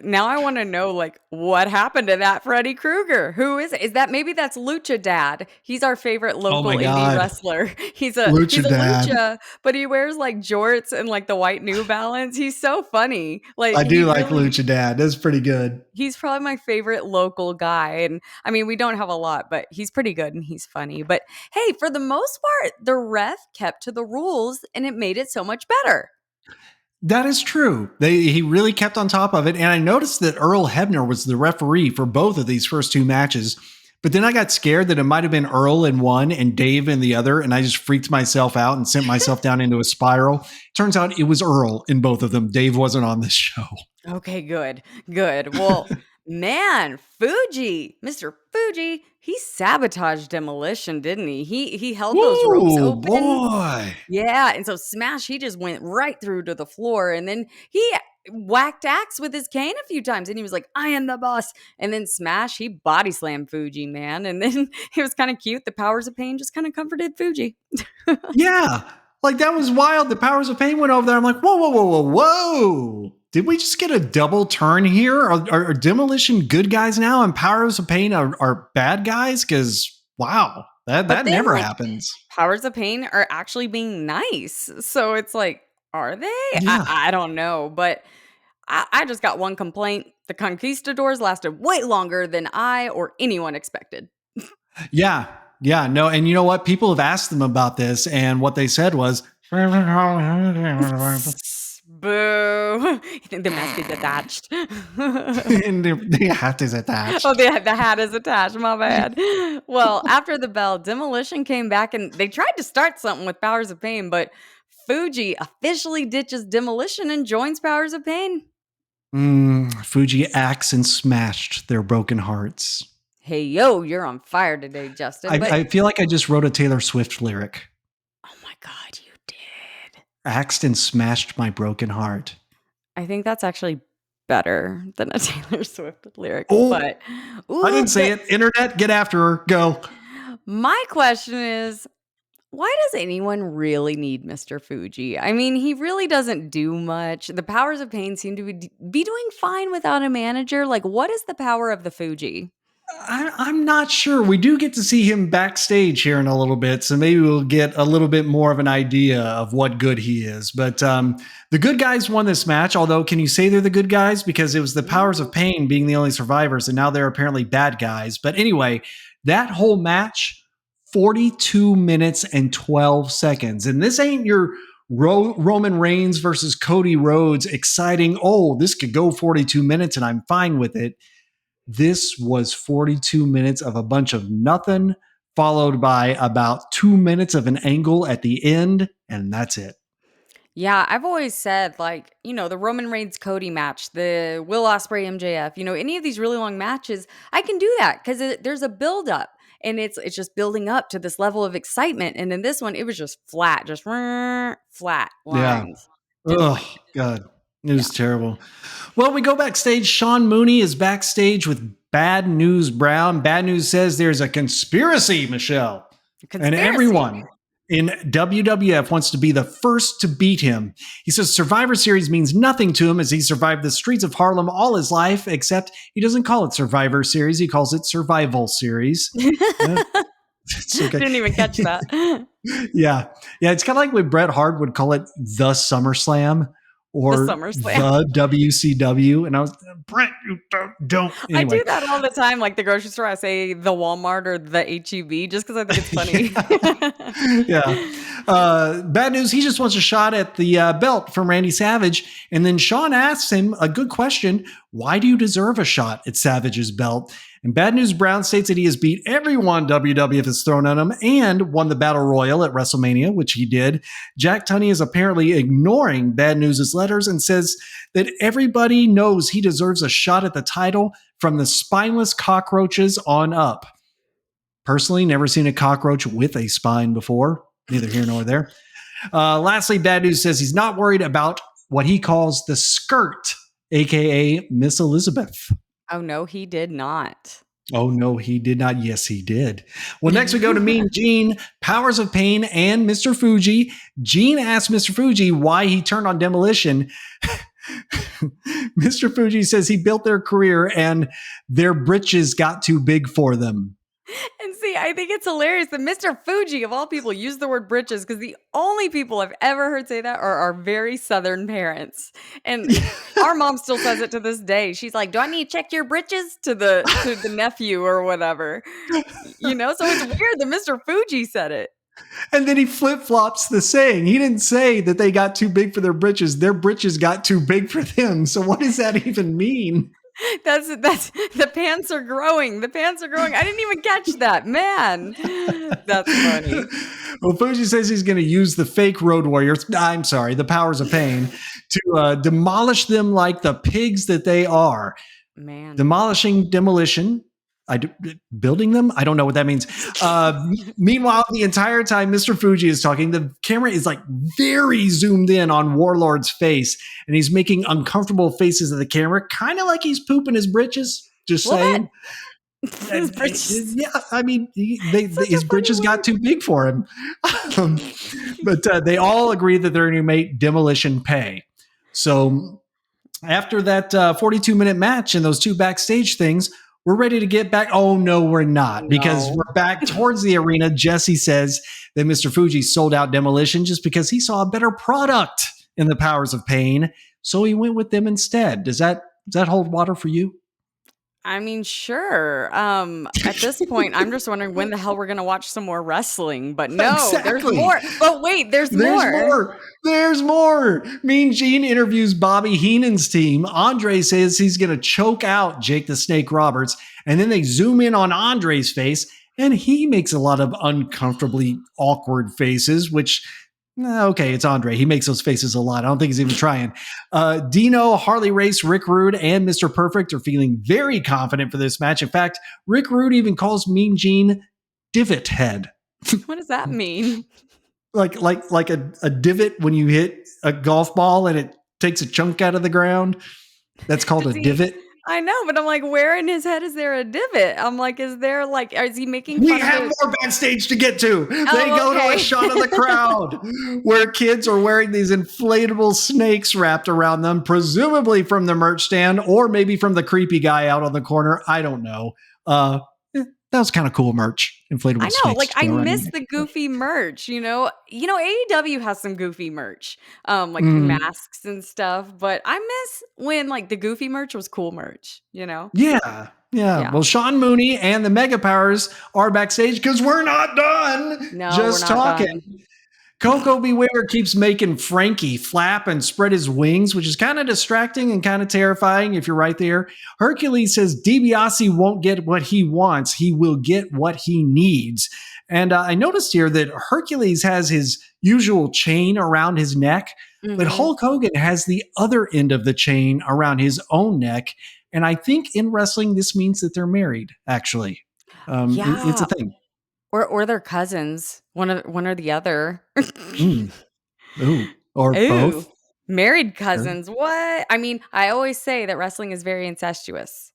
now I want to know, like, what happened to that Freddy Krueger? Who is it? Is that maybe that's Lucha Dad? He's our favorite Oh local my indie God. wrestler. He's Lucha a Dad. lucha, but he wears like jorts and like the white New Balance. He's so funny. Like I he do like really Lucha Dad. That's pretty good. he's probably my favorite local guy. And I mean, we don't have a lot, but he's pretty good and he's funny. But hey, for the most part, the ref kept to the rules and it made it so much better. That is true. He really kept on top of it. And I noticed that Earl Hebner was the referee for both of these first 2 matches. But then I got scared that it might have been Earl in one and Dave in the other. And I just freaked myself out and sent myself down into a spiral. Turns out it was Earl in both of them. Dave wasn't on this show. Okay, good. Good. Well, man, Fuji, Mr. Fuji, he sabotaged Demolition, didn't he? He held those ropes Whoa, open. boy. Yeah, and so Smash, he just went right through to the floor and then he whacked Axe with his cane a few times and he was like, I am the boss. And then Smash, he body slammed Fuji, man. And then it was kind of cute. The powers of pain just kind of comforted Fuji. Yeah. Like that was wild. The Powers of Pain went over there. I'm like, whoa, whoa, whoa, whoa, whoa. Did we just get a double turn here? Are Demolition good guys now and Powers of Pain are bad guys? Because wow, But that then, never like, happens. Powers of Pain are actually being nice. So it's like, are they? Yeah. I don't know. But I just got one complaint. The Conquistadors lasted way longer than I or anyone expected. Yeah. Yeah. No. And you know what? People have asked them about this, and what they said was, Boo. You think the mask is attached? and the hat is Oh, attached. the hat is attached. My bad. Well, after the bell, Demolition came back and they tried to start something with Powers of Pain, but Fuji officially ditches Demolition and joins Powers of Pain. Fuji axed and smashed their broken hearts. Hey, yo, you're on fire today, Justin. But I feel like I just wrote a Taylor Swift lyric. oh my God, you did. Axed and smashed my broken heart. I think that's actually better than a Taylor Swift lyric. Oh, But I ooh, didn't say it. Internet, get after her. Go. my question is, why does anyone really need Mr. Fuji? I mean, he really doesn't do much. The Powers of Pain seem to be doing fine without a manager. Like, what is the power of the Fuji? I'm not sure. We do get to see him backstage here in a little bit, so maybe we'll get a little bit more of an idea of what good he is. But the good guys won this match, although can you say they're the good guys? Because it was the Powers of Pain being the only survivors, and now they're apparently bad guys. But anyway, that whole match, 42 minutes and 12 seconds. And this ain't your Roman Reigns versus Cody Rhodes exciting, oh, this could go 42 minutes and I'm fine with it. This was 42 minutes of a bunch of nothing, followed by about 2 minutes of an angle at the end, and that's it. Yeah, I've always said, like, the Roman Reigns Cody match, the Will Ospreay MJF, any of these really long matches, I can do that because there's a build up and it's just building up to this level of excitement. And in this one, it was just flat, just flat Yeah. lines. Didn't Oh, like it. God. It Yeah. was terrible. Well, we go backstage. Sean Mooney is backstage with Bad News Brown. Bad News says there's a conspiracy, Michelle. And Conspiracy. everyone, in WWF wants to be the first to beat him. He says Survivor Series means nothing to him as he survived the streets of Harlem all his life, except he doesn't call it Survivor Series. He calls it Survival Series. It's okay. Didn't even catch that. Yeah. Yeah. It's kind of like when Bret Hart would call it the SummerSlam The or SummerSlam. the WCW. And I was, Bret, you don't. I Anyway. do that all the time, like the grocery store, I say the Walmart or the HEB just because I think it's funny. Yeah. Bad news. He just wants a shot at the belt from Randy Savage. And then Shawn asks him a good question. Why do you deserve a shot at Savage's belt? And Bad News Brown states that he has beat everyone WWF has thrown at him and won the Battle Royal at WrestleMania, which he did. Jack Tunney is apparently ignoring Bad News' letters and says that everybody knows he deserves a shot at the title from the spineless cockroaches on up. Personally, never seen a cockroach with a spine before. Neither here nor there. Lastly, Bad News says he's not worried about what he calls the skirt, aka Miss Elizabeth. Oh, no, he did not. Oh, no, he did not. Yes, he did. Well, next we go to Mean Gene, Powers of Pain, and Mr. Fuji. Gene asked Mr. Fuji why he turned on Demolition. Mr. Fuji says he built their career and their britches got too big for them. And see, I think it's hilarious that Mr. Fuji, of all people, used the word britches because the only people I've ever heard say that are our very Southern parents. And our mom still says it to this day. She's like, do I need to check your britches to the nephew or whatever? You know, so it's weird that Mr. Fuji said it. And then he flip-flops the saying. He didn't say that they got too big for their britches. Their britches got too big for them. So what does that even mean? That's the pants are growing. The pants are growing. I didn't even catch that. Man, that's funny. Well, Fuji says he's going to use the fake Road Warriors. I'm sorry, the Powers of Pain to demolish them like the pigs that they are. Man, Demolition. Building them? I don't know what that means. Meanwhile, the entire time Mr. Fuji is talking, the camera is like very zoomed in on Warlord's face, and he's making uncomfortable faces at the camera, kind of like he's pooping his britches. Just saying. His britches. Yeah, I mean, his britches got too big for him. But they all agree that they're going to make Demolition pay. So after that 42-minute match and those two backstage things, we're ready to get back. Oh, no, we're not, because we're back towards the arena. Jesse says that Mr. Fuji sold out Demolition just because he saw a better product in the Powers of Pain. So he went with them instead. Does that hold water for you? I mean, sure. At this point, I'm just wondering when the hell we're gonna watch some more wrestling. But no, Exactly. there's more. But wait, there's more. There's more. Mean Gene interviews Bobby Heenan's team. Andre says he's going to choke out Jake the Snake Roberts. And then they zoom in on Andre's face, and he makes a lot of uncomfortably awkward faces, which, okay, it's Andre. He makes those faces a lot. I don't think he's even trying. Dino, Harley Race, Rick Rude, and Mr. Perfect are feeling very confident for this match. In fact, Rick Rude even calls Mean Gene Divot Head. What does that mean? Like a divot when you hit a golf ball and it takes a chunk out of the ground. That's called a divot. I know, but I'm like, where in his head is there a divot? I'm like, is he making fun We of have it? more backstage to get to. They go to a shot of the crowd where kids are wearing these inflatable snakes wrapped around them, presumably from the merch stand or maybe from the creepy guy out on the corner. I don't know. That was kind of cool merch. Inflatable snakes. I know, like I miss the goofy merch, you know. AEW has some goofy merch, like masks and stuff, but I miss when like the goofy merch was cool merch, you know? Yeah. Well, Sean Mooney and the Mega Powers are backstage because we're not done. No, just we're not talking. done. Coco Beware keeps making Frankie flap and spread his wings, which is kind of distracting and kind of terrifying if you're right there. Hercules says DiBiase won't get what he wants. He will get what he needs. And I noticed here that Hercules has his usual chain around his neck, but Hulk Hogan has the other end of the chain around his own neck. And I think in wrestling, this means that they're married, actually. It's a thing. Or they're cousins, one or the other. Ooh, or both. Married cousins. What? I mean, I always say that wrestling is very incestuous.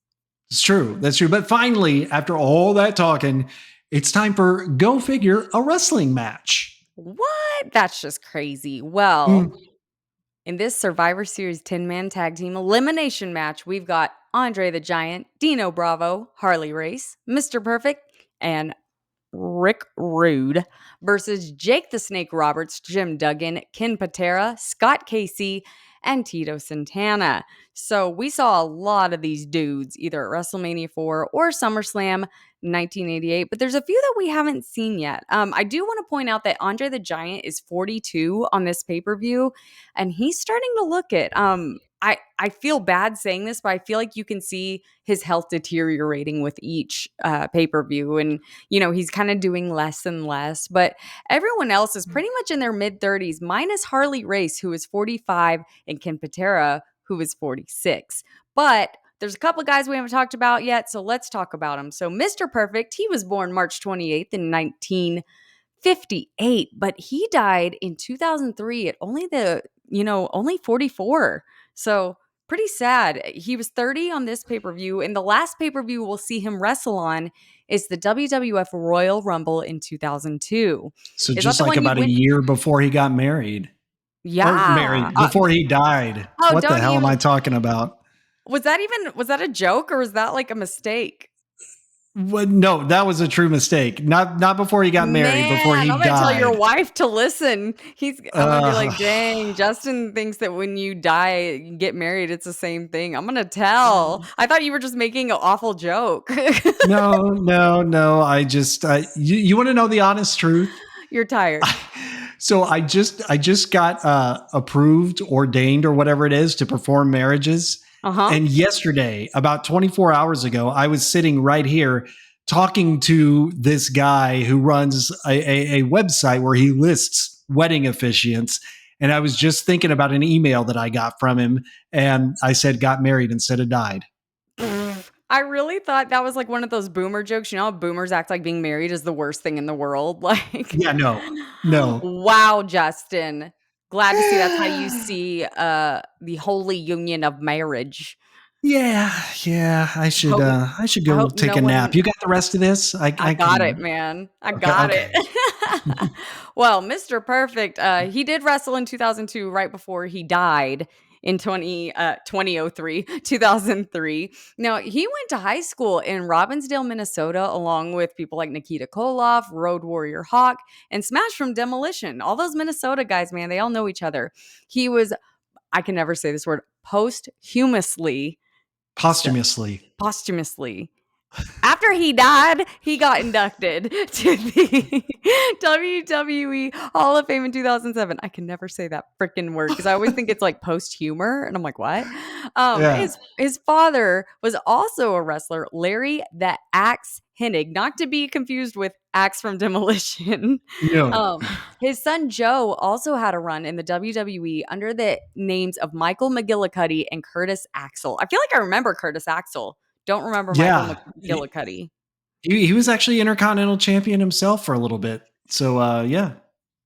It's true. That's true. But finally, after all that talking, it's time for Go Figure, a wrestling match. What? That's just crazy. Well, Mm. in this Survivor Series 10-man tag team elimination match, we've got Andre the Giant, Dino Bravo, Harley Race, Mr. Perfect, and Rick Rude versus Jake the Snake Roberts, Jim Duggan, Ken Patera, Scott Casey, and Tito Santana. So we saw a lot of these dudes either at WrestleMania 4 or SummerSlam 1988, but there's a few that we haven't seen yet. I do want to point out that Andre the Giant is 42 on this pay per view, and he's starting to look it. I feel bad saying this, but I feel like you can see his health deteriorating with each pay per view, and he's kind of doing less and less, but everyone else is pretty much in their mid 30s, minus Harley Race, who is 45, and Ken Patera, who is 46. But there's a couple of guys we haven't talked about yet, so let's talk about them. So, Mr. Perfect, he was born March 28th in 1958, but he died in 2003 at only 44. So, pretty sad. He was 30 on this pay per view, and the last pay per view we'll see him wrestle on is the WWF Royal Rumble in 2002. So Is that just the like one you about a went? year before he got married, or Yeah. married before he died. Oh, What the don't hell am I even. talking about? Was that a joke or was that like a mistake? What? No, that was a true mistake. Not before he got married, before Man, he I'm gonna tell your died. wife to listen. I'm gonna be Uh, like, dang, Justin thinks that when you die, you get married, it's the same thing. I'm gonna tell. I thought you were just making an awful joke. no, no, no. You want to know the honest truth? You're tired. So I just got approved, ordained, or whatever it is to perform marriages. Uh huh. And yesterday, about 24 hours ago, I was sitting right here talking to this guy who runs a website where he lists wedding officiants. And I was just thinking about an email that I got from him. And I said, got married instead of died. I really thought that was like one of those boomer jokes. You know how boomers act like being married is the worst thing in the world? Like, Yeah, no, no. wow, Justin. Glad to see that's how you see the holy union of marriage. Yeah, yeah. Hope I should I go hope take no a nap. one You got the rest of this? I I got it, can. man. I Okay, got it. okay. Well, Mr. Perfect, he did wrestle in 2002 right before he died in 2003, 2003. Now, he went to high school in Robbinsdale, Minnesota, along with people like Nikita Koloff, Road Warrior Hawk, and Smash from Demolition. All those Minnesota guys, man, they all know each other. He was, I can never say this word, posthumously, so, Posthumously. posthumously after he died, he got inducted to the WWE Hall of Fame in 2007. I can never say that freaking word because I always think it's like post humor, and I'm like, what? Yeah. His father was also a wrestler, Larry the Axe Hennig, not to be confused with Axe from Demolition. No. His son Joe also had a run in the WWE under the names of Michael McGillicuddy and Curtis Axel. I feel like I remember Curtis Axel. Don't remember Michael Yeah. McGillicuddy. He was actually Intercontinental Champion himself for a little bit. So yeah.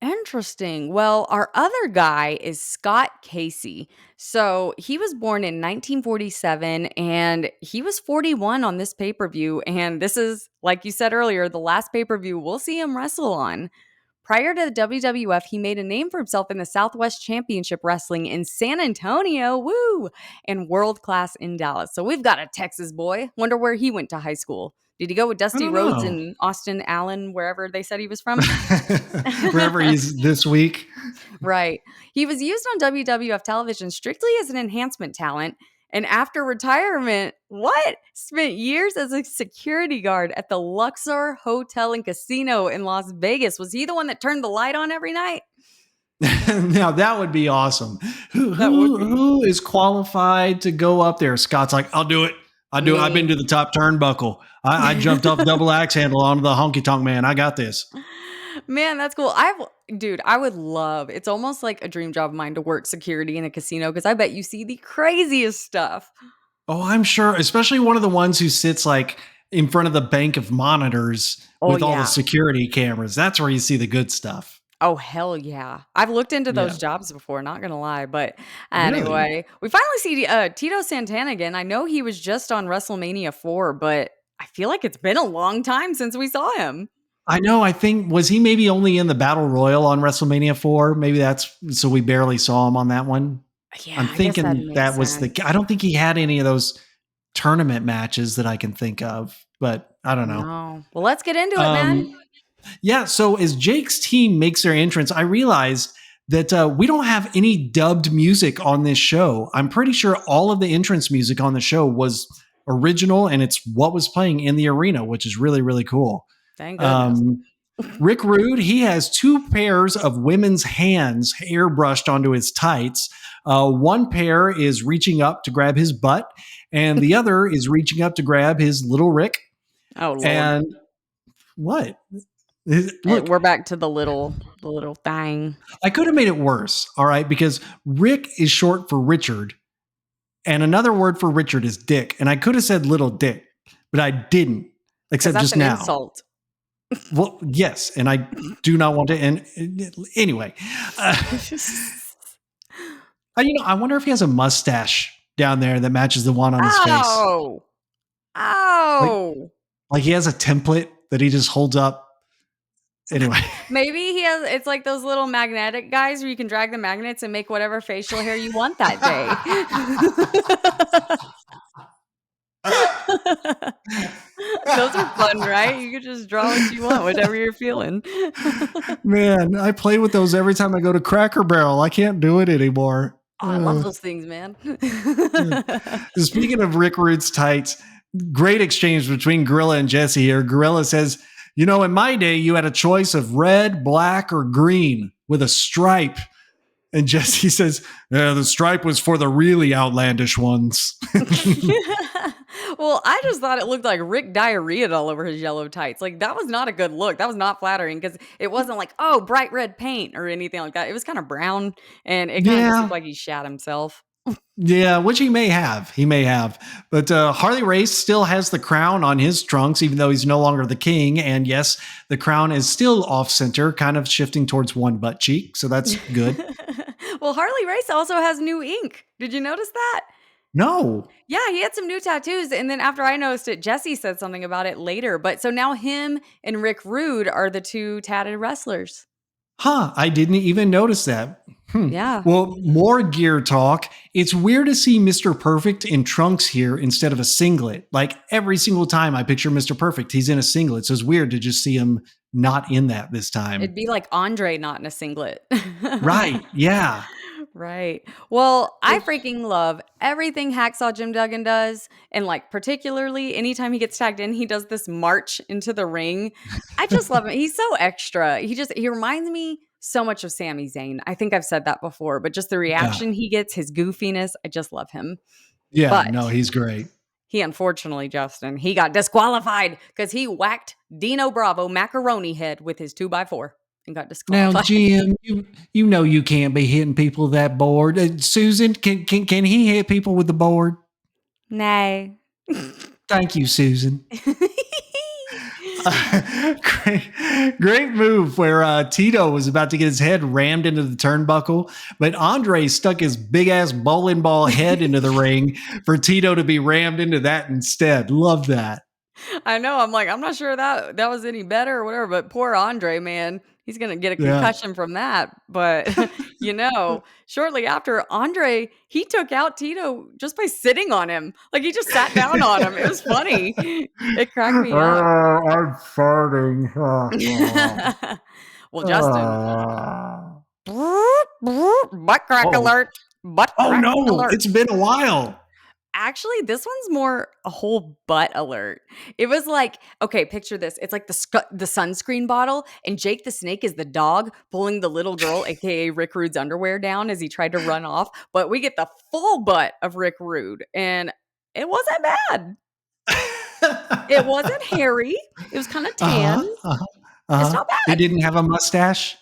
Interesting. Well, our other guy is Scott Casey. So he was born in 1947 and he was 41 on this pay per view. And this is, like you said earlier, the last pay per view we'll see him wrestle on. Prior to the WWF, he made a name for himself in the Southwest Championship Wrestling in San Antonio, woo, and World Class in Dallas. So we've got a Texas boy. Wonder where he went to high school. Did he go with I Dusty don't Rhodes know. and Austin Allen, wherever they said he was from? Wherever he's this week. Right. He was used on WWF television strictly as an enhancement talent. And after retirement, spent years as a security guard at the Luxor Hotel and Casino in Las Vegas. Was he the one that turned the light on every night? Now that would be awesome. Who That would who be who is qualified to go up there? Scott's like, I'll do it. I do. I've been me. to the top turnbuckle. I jumped off double axe handle onto the honky tonk man. I got this. Man, that's cool. Dude, I would love. It's almost like a dream job of mine to work security in a casino because I bet you see the craziest stuff. Oh, I'm sure, especially one of the ones who sits like in front of the bank of monitors Oh with all the yeah. security cameras. That's where you see the good stuff. Oh, hell yeah. I've looked into Yeah. those jobs before, not gonna lie, but Really? anyway, we finally see, Tito Santana again. I know he was just on WrestleMania 4, but I feel like it's been a long time since we saw him. I know. I think was he maybe only in the Battle Royal on WrestleMania 4? Maybe that's so we barely saw him on that one. Yeah, I'm I guess that thinking makes that was the. sense. I don't think he had any of those tournament matches that I can think of, but I don't know. No. Well, let's get into it, man. Um, yeah. So as Jake's team makes their entrance, I realized that we don't have any dubbed music on this show. I'm pretty sure all of the entrance music on the show was original, and it's what was playing in the arena, which is really really cool. Thank goodness. Um, Rick Rude, he has two pairs of women's hands airbrushed onto his tights. One pair is reaching up to grab his butt, and the other is reaching up to grab his little Rick. Oh Lord. And what? Look, We're back to the little thing. I could have made it worse, all right, because Rick is short for Richard, and another word for Richard is Dick. And I could have said little Dick, but I didn't, Because except that's just an now. insult. Well, yes, and I do not want to end. Anyway, I wonder if he has a mustache down there that matches the one on his face. Oh. Like, Oh. like he has a template that he just holds up. Anyway, Maybe he has it's like those little magnetic guys where you can drag the magnets and make whatever facial hair you want that day. Those are fun, right? You could just draw what you want, whatever you're feeling. man, I play with those every time I go to Cracker Barrel. I can't do it anymore. Oh, I love those things, man. Speaking of Rick Rude's tights, great exchange between Gorilla and Jesse here. Gorilla says, in my day, you had a choice of red, black, or green with a stripe. And Jesse says, the stripe was for the really outlandish ones. Well, I just thought it looked like Rick diarrheaed all over his yellow tights. Like, that was not a good look. That was not flattering because it wasn't like, oh, bright red paint or anything like that. It was kind of brown and it kind of just Yeah. looked like he shat himself. Yeah, which he may have. He may have. But Harley Race still has the crown on his trunks, even though he's no longer the king. And yes, the crown is still off center, kind of shifting towards one butt cheek. So that's good. Well, Harley Race also has new ink. Did you notice that? No. Yeah, he had some new tattoos. And then after I noticed it, Jesse said something about it later. But so now him and Rick Rude are the two tatted wrestlers. Huh, I didn't even notice that. Yeah. Well, more gear talk. It's weird to see Mr. Perfect in trunks here instead of a singlet. Like every single time I picture Mr. Perfect, he's in a singlet. So it's weird to just see him not in that this time. It'd be like Andre not in a singlet. Right. Yeah. Right. Well, I freaking love everything Hacksaw Jim Duggan does. And like, particularly anytime he gets tagged in, he does this march into the ring. I just love him. He's so extra. He reminds me so much of Sami Zayn. I think I've said that before, but just the Yeah. reaction he gets, his goofiness, I just love him. Yeah. But No, he's great. he unfortunately, Justin, he got disqualified because he whacked Dino Bravo macaroni head with his 2x4 and got Now, disqualified. Jim, you know you can't be hitting people with that board. Susan, can he hit people with the board? Nay. Thank you, Susan. Great move where Tito was about to get his head rammed into the turnbuckle, but Andre stuck his big ass bowling ball head into the ring for Tito to be rammed into that instead. Love that. I know. I'm like, I'm not sure that was any better or whatever, but poor Andre, man, he's going to get a Yeah. concussion from that. But, shortly after, Andre, he took out Tito just by sitting on him. Like, he just sat down on him. It was funny. It cracked me up. I'm farting. Well, Justin, butt crack Oh. alert. Butt Oh crack no, alert. it's been a while. Actually, this one's more a whole butt alert. It was like, okay, picture this. It's like the sunscreen bottle, and Jake the Snake is the dog pulling the little girl, aka Rick Rude's underwear down as he tried to run off. But we get the full butt of Rick Rude, and it wasn't bad. It wasn't hairy. It was kind of tan. It's not He bad. didn't have a mustache.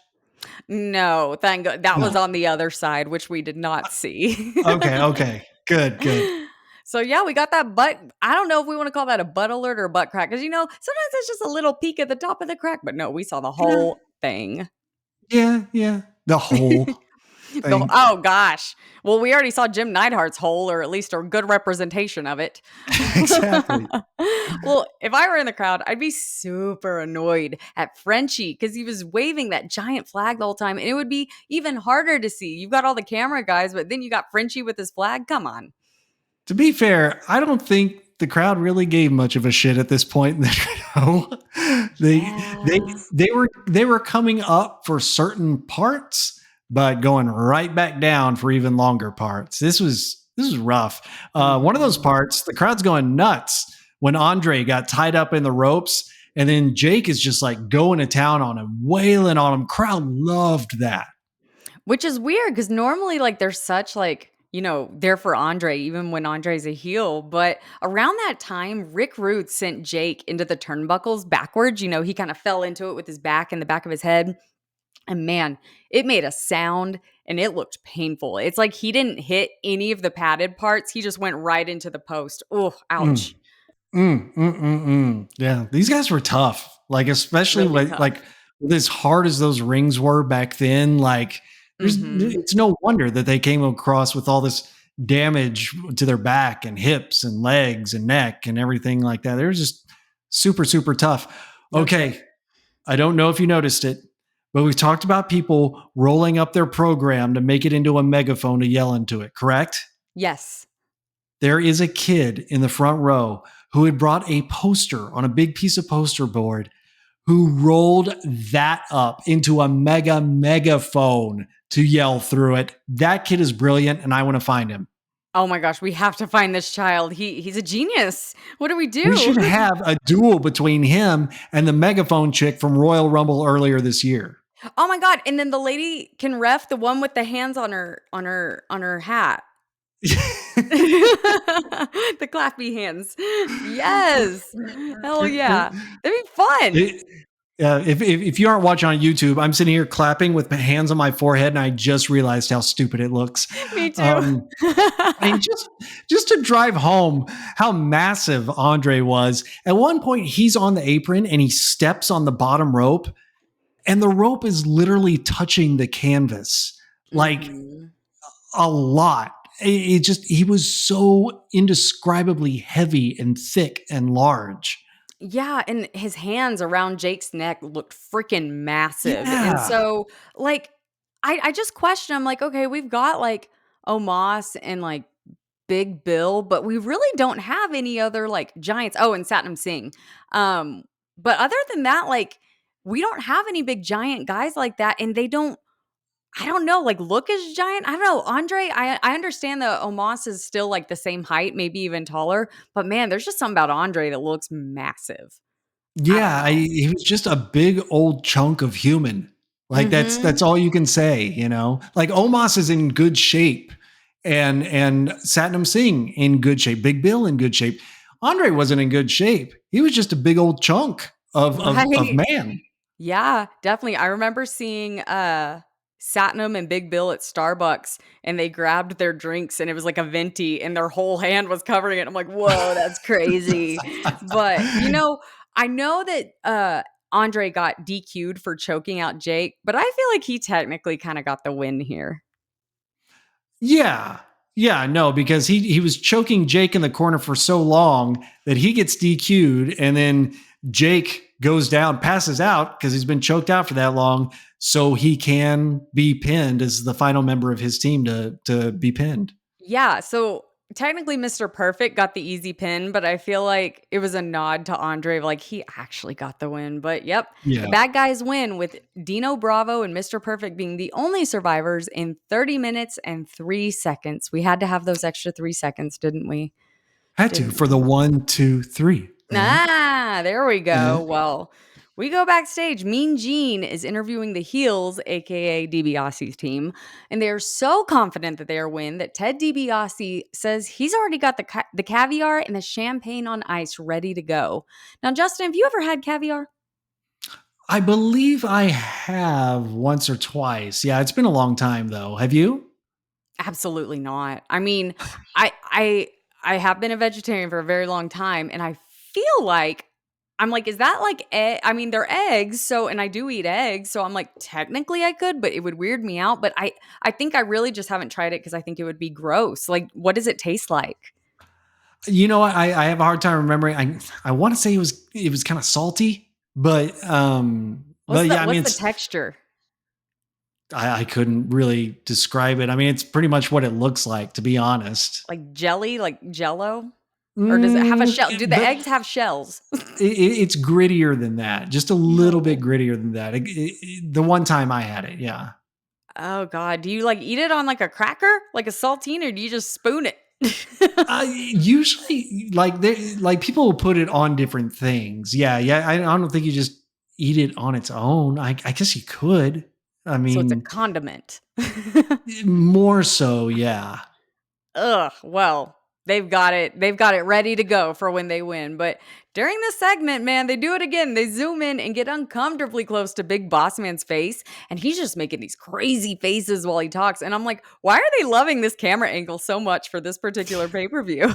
No, thank God. That was No. on the other side, which we did not see. Okay. Good. So yeah, we got that butt. I don't know if we want to call that a butt alert or a butt crack because sometimes it's just a little peek at the top of the crack. But no, we saw the whole thing. Yeah. The whole. thing. Oh gosh. Well, we already saw Jim Neidhart's hole, or at least a good representation of it. Exactly. Well, if I were in the crowd, I'd be super annoyed at Frenchie because he was waving that giant flag the whole time, and it would be even harder to see. You've got all the camera guys, but then you got Frenchie with his flag. Come on. To be fair, I don't think the crowd really gave much of a shit at this point in the show. they they Yeah. they were coming up for certain parts, but going right back down for even longer parts. This was rough. One of those Mhm. parts, the crowd's going nuts when Andre got tied up in the ropes, and then Jake is just like going to town on him, wailing on him. Crowd loved that. Which is weird because normally, like, they're such like, there for Andre, even when Andre's a heel. But around that time, Rick Rude sent Jake into the turnbuckles backwards. He kind of fell into it with his back and the back of his head. And man, it made a sound and it looked painful. It's like he didn't hit any of the padded parts. He just went right into the post. Oh, Mm. ouch. Yeah, these guys were tough. Like, especially Really with tough. with as hard as those rings were back then. Like, Mhm. it's no wonder that they came across with all this damage to their back and hips and legs and neck and everything like that. They're just super, super tough. No joke. Okay, I don't know if you noticed it, but we've talked about people rolling up their program to make it into a megaphone to yell into it. Correct? Yes. There is a kid in the front row who had brought a poster on a big piece of poster board who rolled that up into a megaphone to yell through it. That kid is brilliant, and I want to find him. Oh my gosh, we have to find this child. He's a genius. What do we We do? should have a duel between him and the megaphone chick from Royal Rumble earlier this year. Oh my god, and then the lady can ref, the one with the hands on her hat. The clappy hands. Yes. Hell yeah. That'd be fun. It- if you aren't watching on YouTube, I'm sitting here clapping with my hands on my forehead, and I just realized how stupid it looks. Me too. Um, I mean, just to drive home how massive Andre was. At one point, he's on the apron and he steps on the bottom rope, and the rope is literally touching the canvas like Mhm. a lot. It just he was so indescribably heavy and thick and large. Yeah, and his hands around Jake's neck looked freaking massive, and Yeah, so, like, I just question, I'm like, "Okay, we've got, like, Omos and, like, Big Bill, but we really don't have any other, like, giants." Oh, and Satnam Singh. Um, but other than that, like, we don't have any big giant guys like that, and they don't I don't know, like, look as giant. I don't know. Andre, I understand that Omos is still, like, the same height, maybe even taller, but man, there's just something about Andre that looks massive. I don't yeah. know. He was just a big old chunk of human. Like that's Mhm. all you can say. Like Omos is in good shape, and Satnam Singh in good shape. Big Bill in good shape. Andre wasn't in good shape. He was just a big old chunk of Right. man. Yeah, definitely. I remember seeing, Satnam and Big Bill at Starbucks, and they grabbed their drinks, and it was like a venti, and their whole hand was covering it. I'm like, "Whoa, that's crazy." But, I know that, Andre got DQ'd for choking out Jake, but I feel like he technically kinda got the win here. Yeah. Yeah, no, because he was choking Jake in the corner for so long that he gets DQ'd, and then Jake goes down, passes out because he's been choked out for that long, so he can be pinned as the final member of his team to be pinned. Yeah, so technically Mr. Perfect got the easy pin, but I feel like it was a nod to Andre, like he actually got the win. But yep, the Yeah. bad guys win with Dino Bravo and Mr. Perfect being the only survivors in 30 minutes and 3 seconds. We had to have those extra 3 seconds, didn't we? Had to Didn't for the we? 1, 2, 3. There we Uh, go. Well, we go backstage. Mean Gene is interviewing the heels, aka DiBiase's team, and they are so confident that they are win that Ted DiBiase says he's already got the caviar and the champagne on ice ready to go. Now, Justin, have you ever had caviar? I believe I have once or twice. Yeah, it's been a long time though. Have you? Absolutely not. I mean, I have been a vegetarian for a very long time, and I feel like I'm like, is that like I mean, they're eggs, so and I do eat eggs, so I'm like, technically I could, but it would weird me out. But I think I really just haven't tried it because I think it would be gross. Like, what does it taste like? You know what? I have a hard time remembering. I want to say it was kind of salty, but yeah, I mean What's the it's texture? I couldn't really describe it. I mean, it's pretty much what it looks like, to be honest. Like jelly, like jello? Or does it have a Mm, shell? Do the but eggs have shells? it's grittier than that, just a little bit Ew. grittier than that. The one time I had it, yeah. Oh god. Do you like eat it on like a cracker? Like a saltine, or do you just spoon it? Usually, like people will put it on different things. Yeah, yeah. I don't think you just eat it on its own. I guess you could. I So it's a mean, condiment. more so, yeah. Ugh, well, they've got it ready to go for when they win, but during this segment, man, they do it again. They zoom in and get uncomfortably close to Big Boss Man's face, and he's just making these crazy faces while he talks, and I'm like, "Why are they loving this camera angle so much for this particular pay-per-view?"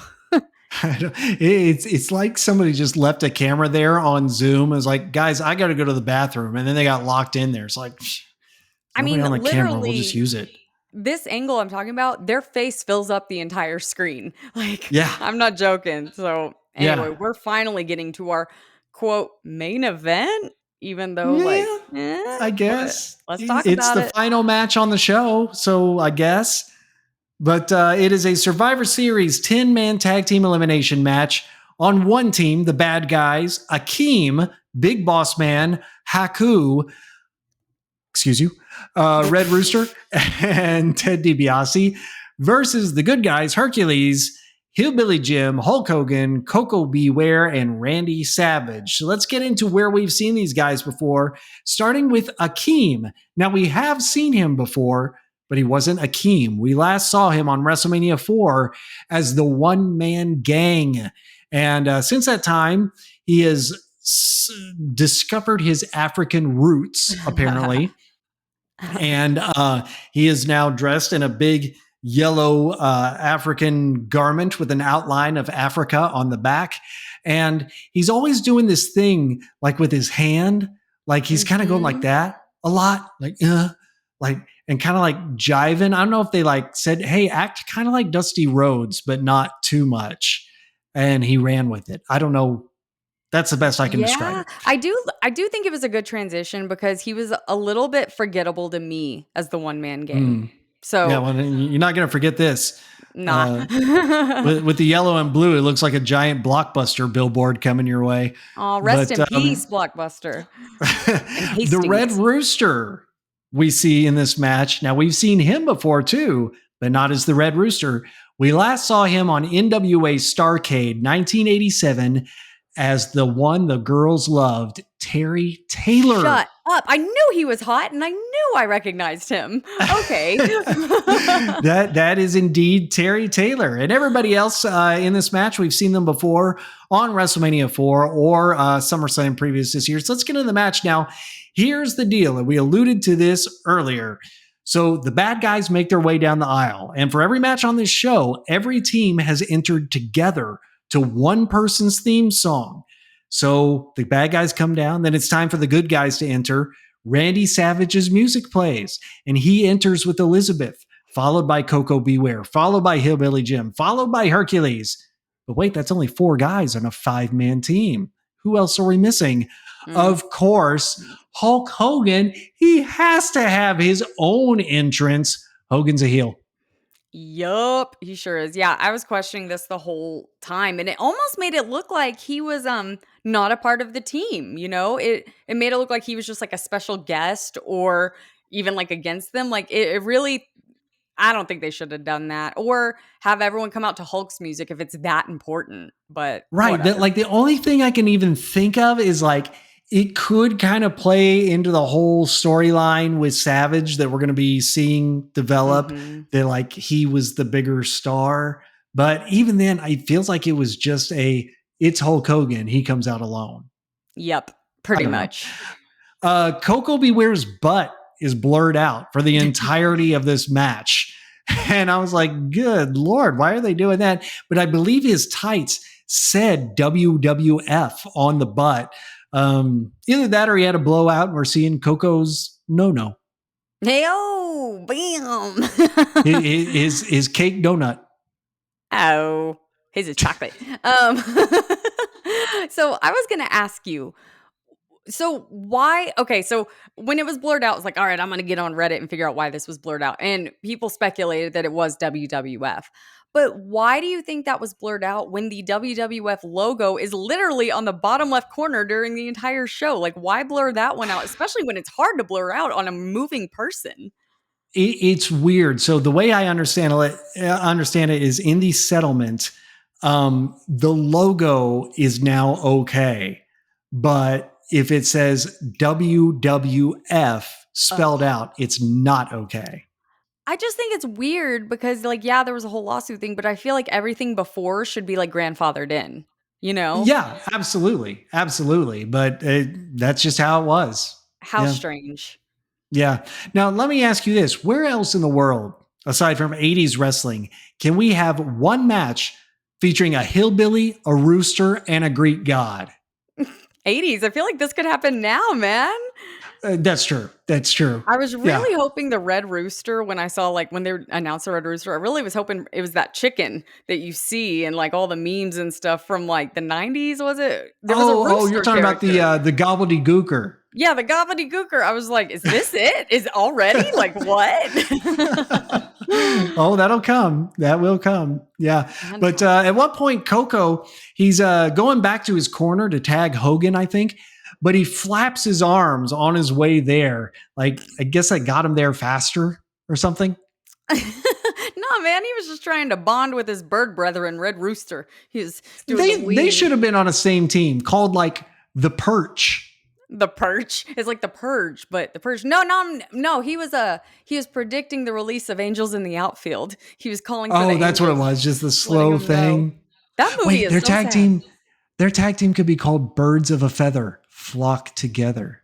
It's like somebody just left a camera there on Zoom. It's like, guys, I got to go to the bathroom, and then they got locked in there. It's like, I nobody mean, on the camera. We'll just literally, use it. this angle I'm talking about, their face fills up the entire screen. Like, Yeah, I'm not joking. So, anyway, yeah, we're finally getting to our quote main event, even though, like, yeah. I but guess let's talk it's about the it. final match on the show, so I guess. But it is a Survivor Series 10-man tag team elimination match. On one team, the bad guys, Akeem, Big Boss Man, Haku, excuse you, Red Rooster, and Ted DiBiase, versus the good guys, Hercules, Hillbilly Jim, Hulk Hogan, Coco Beware, and Randy Savage. So let's get into where we've seen these guys before, starting with Akeem. Now, we have seen him before, but he wasn't Akeem. We last saw him on WrestleMania 4 as the one-man gang. And since that time, he has discovered his African roots, apparently. And he is now dressed in a big yellow African garment with an outline of Africa on the back. And he's always doing this thing like with his hand, like he's kind of going like Mhm. that a lot, like, and kind of like jiving. I don't know if they like said, hey, act kind of like Dusty Rhodes, but not too much. And he ran with it. I don't know. That's the best I can describe Yeah, it. I do think it was a good transition because he was a little bit forgettable to me as the one man gang. Mm. Yeah, So, well, you're not going to forget this. nah. Uh, with the yellow and blue, it looks like a giant blockbuster billboard coming your way. Oh, rest But in peace, Blockbuster and the Red Hastings. Rooster we see in this match. Now, we've seen him before too, but not as the Red Rooster. We last saw him on NWA Starrcade 1987 as the one the girls loved, Terry Taylor. Shut up. I knew he was hot and I knew I recognized him. Okay. That is indeed Terry Taylor, and everybody else in this match. We've seen them before on WrestleMania 4 or SummerSlam previous this year. So let's get into the match now. Here's the deal, and we alluded to this earlier. So the bad guys make their way down the aisle, and for every match on this show, every team has entered together to one person's theme song. So the bad guys come down, then it's time for the good guys to enter. Randy Savage's music plays, and he enters with Elizabeth, followed by Coco Beware, followed by Hillbilly Jim, followed by Hercules. But wait, that's only 4 guys on a 5-man team. Who else are we missing? Mm. Of course, Hulk Hogan. He has to have his own entrance. Hogan's a heel. Yup, he sure is. Yeah, I was questioning this the whole time and it almost made it look like he was not a part of the team, you know? It made it look like he was just like a special guest or even like against them. Like it really I don't think they should have done that or have everyone come out to Hulk's music if it's that important, but Right. That, whatever. like, the only thing I can even think of is like it could kind of play into the whole storyline with Savage that we're going to be seeing develop, Mhm. that like he was the bigger star. But even then, it feels like it was just it's Hulk Hogan. He comes out alone. Yep, I pretty don't know. much. Coco Beware's butt is blurred out for the entirety of this match. And I was like, good Lord, why are they doing that? But I believe his tights, said WWF on the butt. Either that or he had a blowout. And we're seeing Coco's no. Hey, oh, bam. His cake donut. Oh, his is chocolate. So I was gonna ask you, so why okay, so when it was blurred out, I was like, "All right, I'm gonna get on Reddit and figure out why this was blurred out," and people speculated that it was WWF. But why do you think that was blurred out when the WWF logo is literally on the bottom left corner during the entire show? Like, why blur that one out, especially when it's hard to blur out on a moving person? It's weird. So the way I understand it is in the settlement, the logo is now okay, but if it says WWF spelled Ugh. out, it's not okay. I just think it's weird because, like, yeah, there was a whole lawsuit thing, but I feel like everything before should be, like, grandfathered in, you know? Yeah, absolutely, absolutely. But that's just how it was. How Yeah, strange. yeah. Now let me ask you this: where else in the world, aside from '80s wrestling, can we have one match featuring a hillbilly, a rooster, and a Greek god? 80s, I feel like this could happen now, man. That's true. That's true. I was Yeah. really hoping the Red Rooster when I saw, like, when they announced the Red Rooster, I really was hoping it was that chicken that you see and, like, all the memes and stuff from, like, the 90s, was it? There was a You're rooster talking about character. the gobbledygooker. Yeah, the gobbledygooker. I was like, "Is this it? Is already? Like, what?" Oh, that'll come. That will come. Yeah. But Fantastic. at one point, Coco, he's going back to his corner to tag Hogan, I think, but he flaps his arms on his way there. Like, I guess I got him there faster or something. No, man, he was just trying to bond with his bird brethren, Red Rooster. He was doing the They wee. should have been on the same team called like the Perch. The Purge. It's like the Purge, but the Purge. No. He was predicting the release of Angels in the Outfield. He was calling for the Oh, that's what it Angels, was. Just the letting slow them know. thing. That movie Wait, is so sad. their tag team could be called Birds of a Feather Flock Together.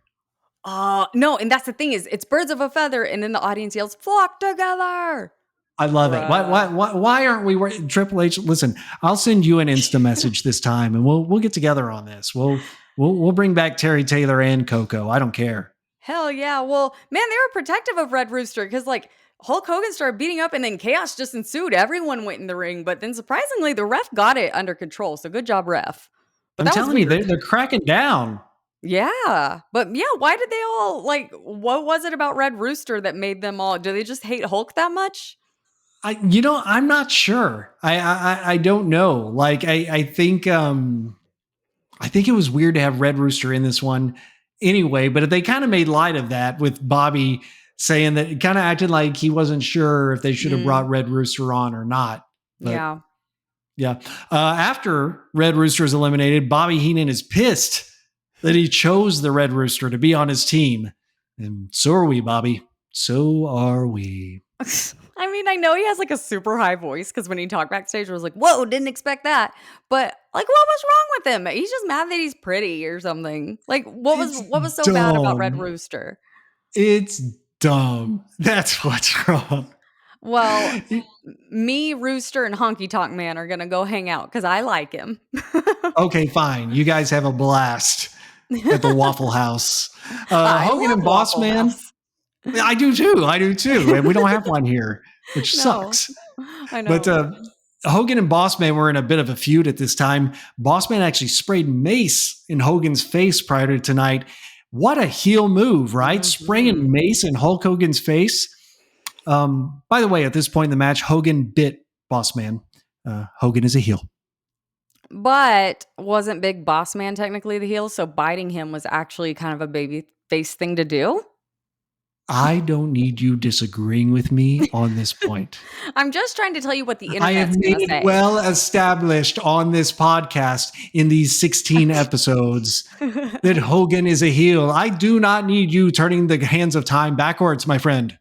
No, and that's the thing is, it's birds of a feather, and then the audience yells, "Flock together!" I love it. Bruh. Why aren't we Triple H? Listen, I'll send you an Insta message this time, and we'll get together on this. We'll bring back Terry Taylor and Coco. I don't care. Hell yeah. Well, man, they were protective of Red Rooster because, like, Hulk Hogan started beating up and then chaos just ensued. Everyone went in the ring, but then surprisingly, the ref got it under control. So good job, ref. But I'm that was telling you, weird. they're cracking down. Yeah. But yeah, why did they all, like, what was it about Red Rooster that made them all, do they just hate Hulk that much? I'm not sure. I don't know. Like, I think it was weird to have Red Rooster in this one anyway, but they kind of made light of that with Bobby saying that it kind of acted like he wasn't sure if they should have Mm, brought Red Rooster on or not. But yeah. yeah. After Red Rooster is eliminated, Bobby Heenan is pissed that he chose the Red Rooster to be on his team. And so are we, Bobby. So are we. I mean, I know he has like a super high voice because when he talked backstage, I was like, whoa, didn't expect that. But like, what was wrong with him? He's just mad that he's pretty or something. Like, It's what was so bad about Red dumb. Rooster? It's dumb. That's what's wrong. Well, me, Rooster, and Honky Tonk Man are gonna go hang out because I like him. Okay, fine. You guys have a blast at the Waffle House. I Hogan love and Boss Waffle Man. House. I do too. I do too. And we don't have one here, which No, sucks. I But know. Hogan and Bossman were in a bit of a feud at this time. Bossman actually sprayed mace in Hogan's face prior to tonight. What a heel move, right? Mhm. Spraying mace in Hulk Hogan's face. By the way, at this point in the match, Hogan bit Bossman. Hogan is a heel. But wasn't Big Boss Man technically the heel? So biting him was actually kind of a baby face thing to do. I don't need you disagreeing with me on this point. I'm just trying to tell you what the I have internet's made gonna it say. well established on this podcast in these 16 episodes that Hogan is a heel. I do not need you turning the hands of time backwards, my friend.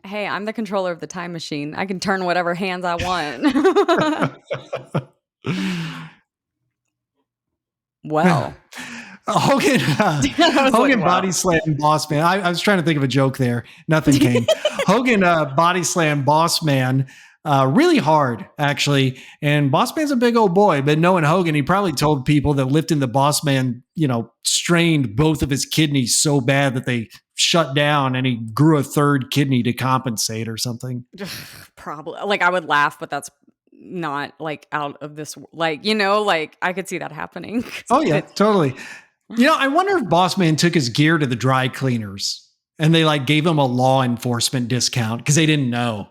Hey, I'm the controller of the time machine. I can turn whatever hands I want. Well, Hogan, I was like, Hogan body "Wow." slammed Boss Man. I was trying to think of a joke there. Nothing came. Hogan body slammed Boss Man. really hard, actually. And Boss Man's a big old boy, but knowing Hogan, he probably told people that lifting the Boss Man, strained both of his kidneys so bad that they shut down and he grew a third kidney to compensate or something. Probably. Like, I would laugh, but that's not, like, out of this like, like, I could see that happening. Oh, yeah, It's totally. I wonder if Boss Man took his gear to the dry cleaners and they like gave him a law enforcement discount because they didn't know.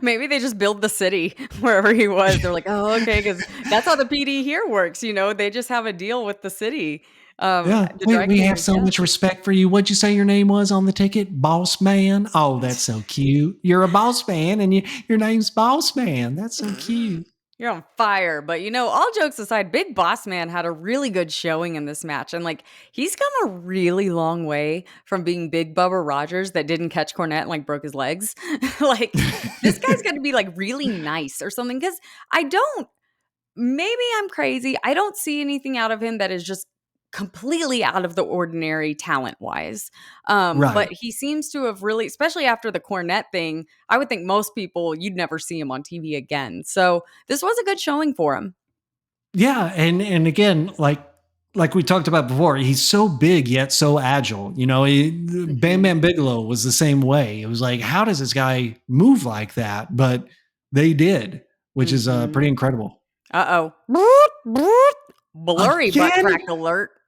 maybe they just build the city wherever he was. They're like, "Oh, okay, because that's how the PD here works, they just have a deal with the city." Yeah, The we dry we have cleaners, so yeah. much respect for you. What'd you say your name was on the ticket? Boss Man. Oh, that's so cute. You're a boss man, and your name's Boss Man. That's so cute. You're on fire, but all jokes aside, Big Boss Man had a really good showing in this match, and like he's come a really long way from being Big Bubba Rogers that didn't catch Cornette and like broke his legs. Like this guy's got to be like really nice or something because I don't. Maybe I'm crazy. I don't see anything out of him that is just completely out of the ordinary talent-wise. But Right. he seems to have really, especially after the Cornette thing, I would think most people, you'd never see him on TV again. So this was a good showing for him. Yeah, and again, like we talked about before, he's so big yet so agile. Bam Mhm, Bam Bigelow was the same way. It was like, how does this guy move like that? But they did, which is mhm. pretty incredible. Uh-oh. Blurry butt Again? crack alert. Oh,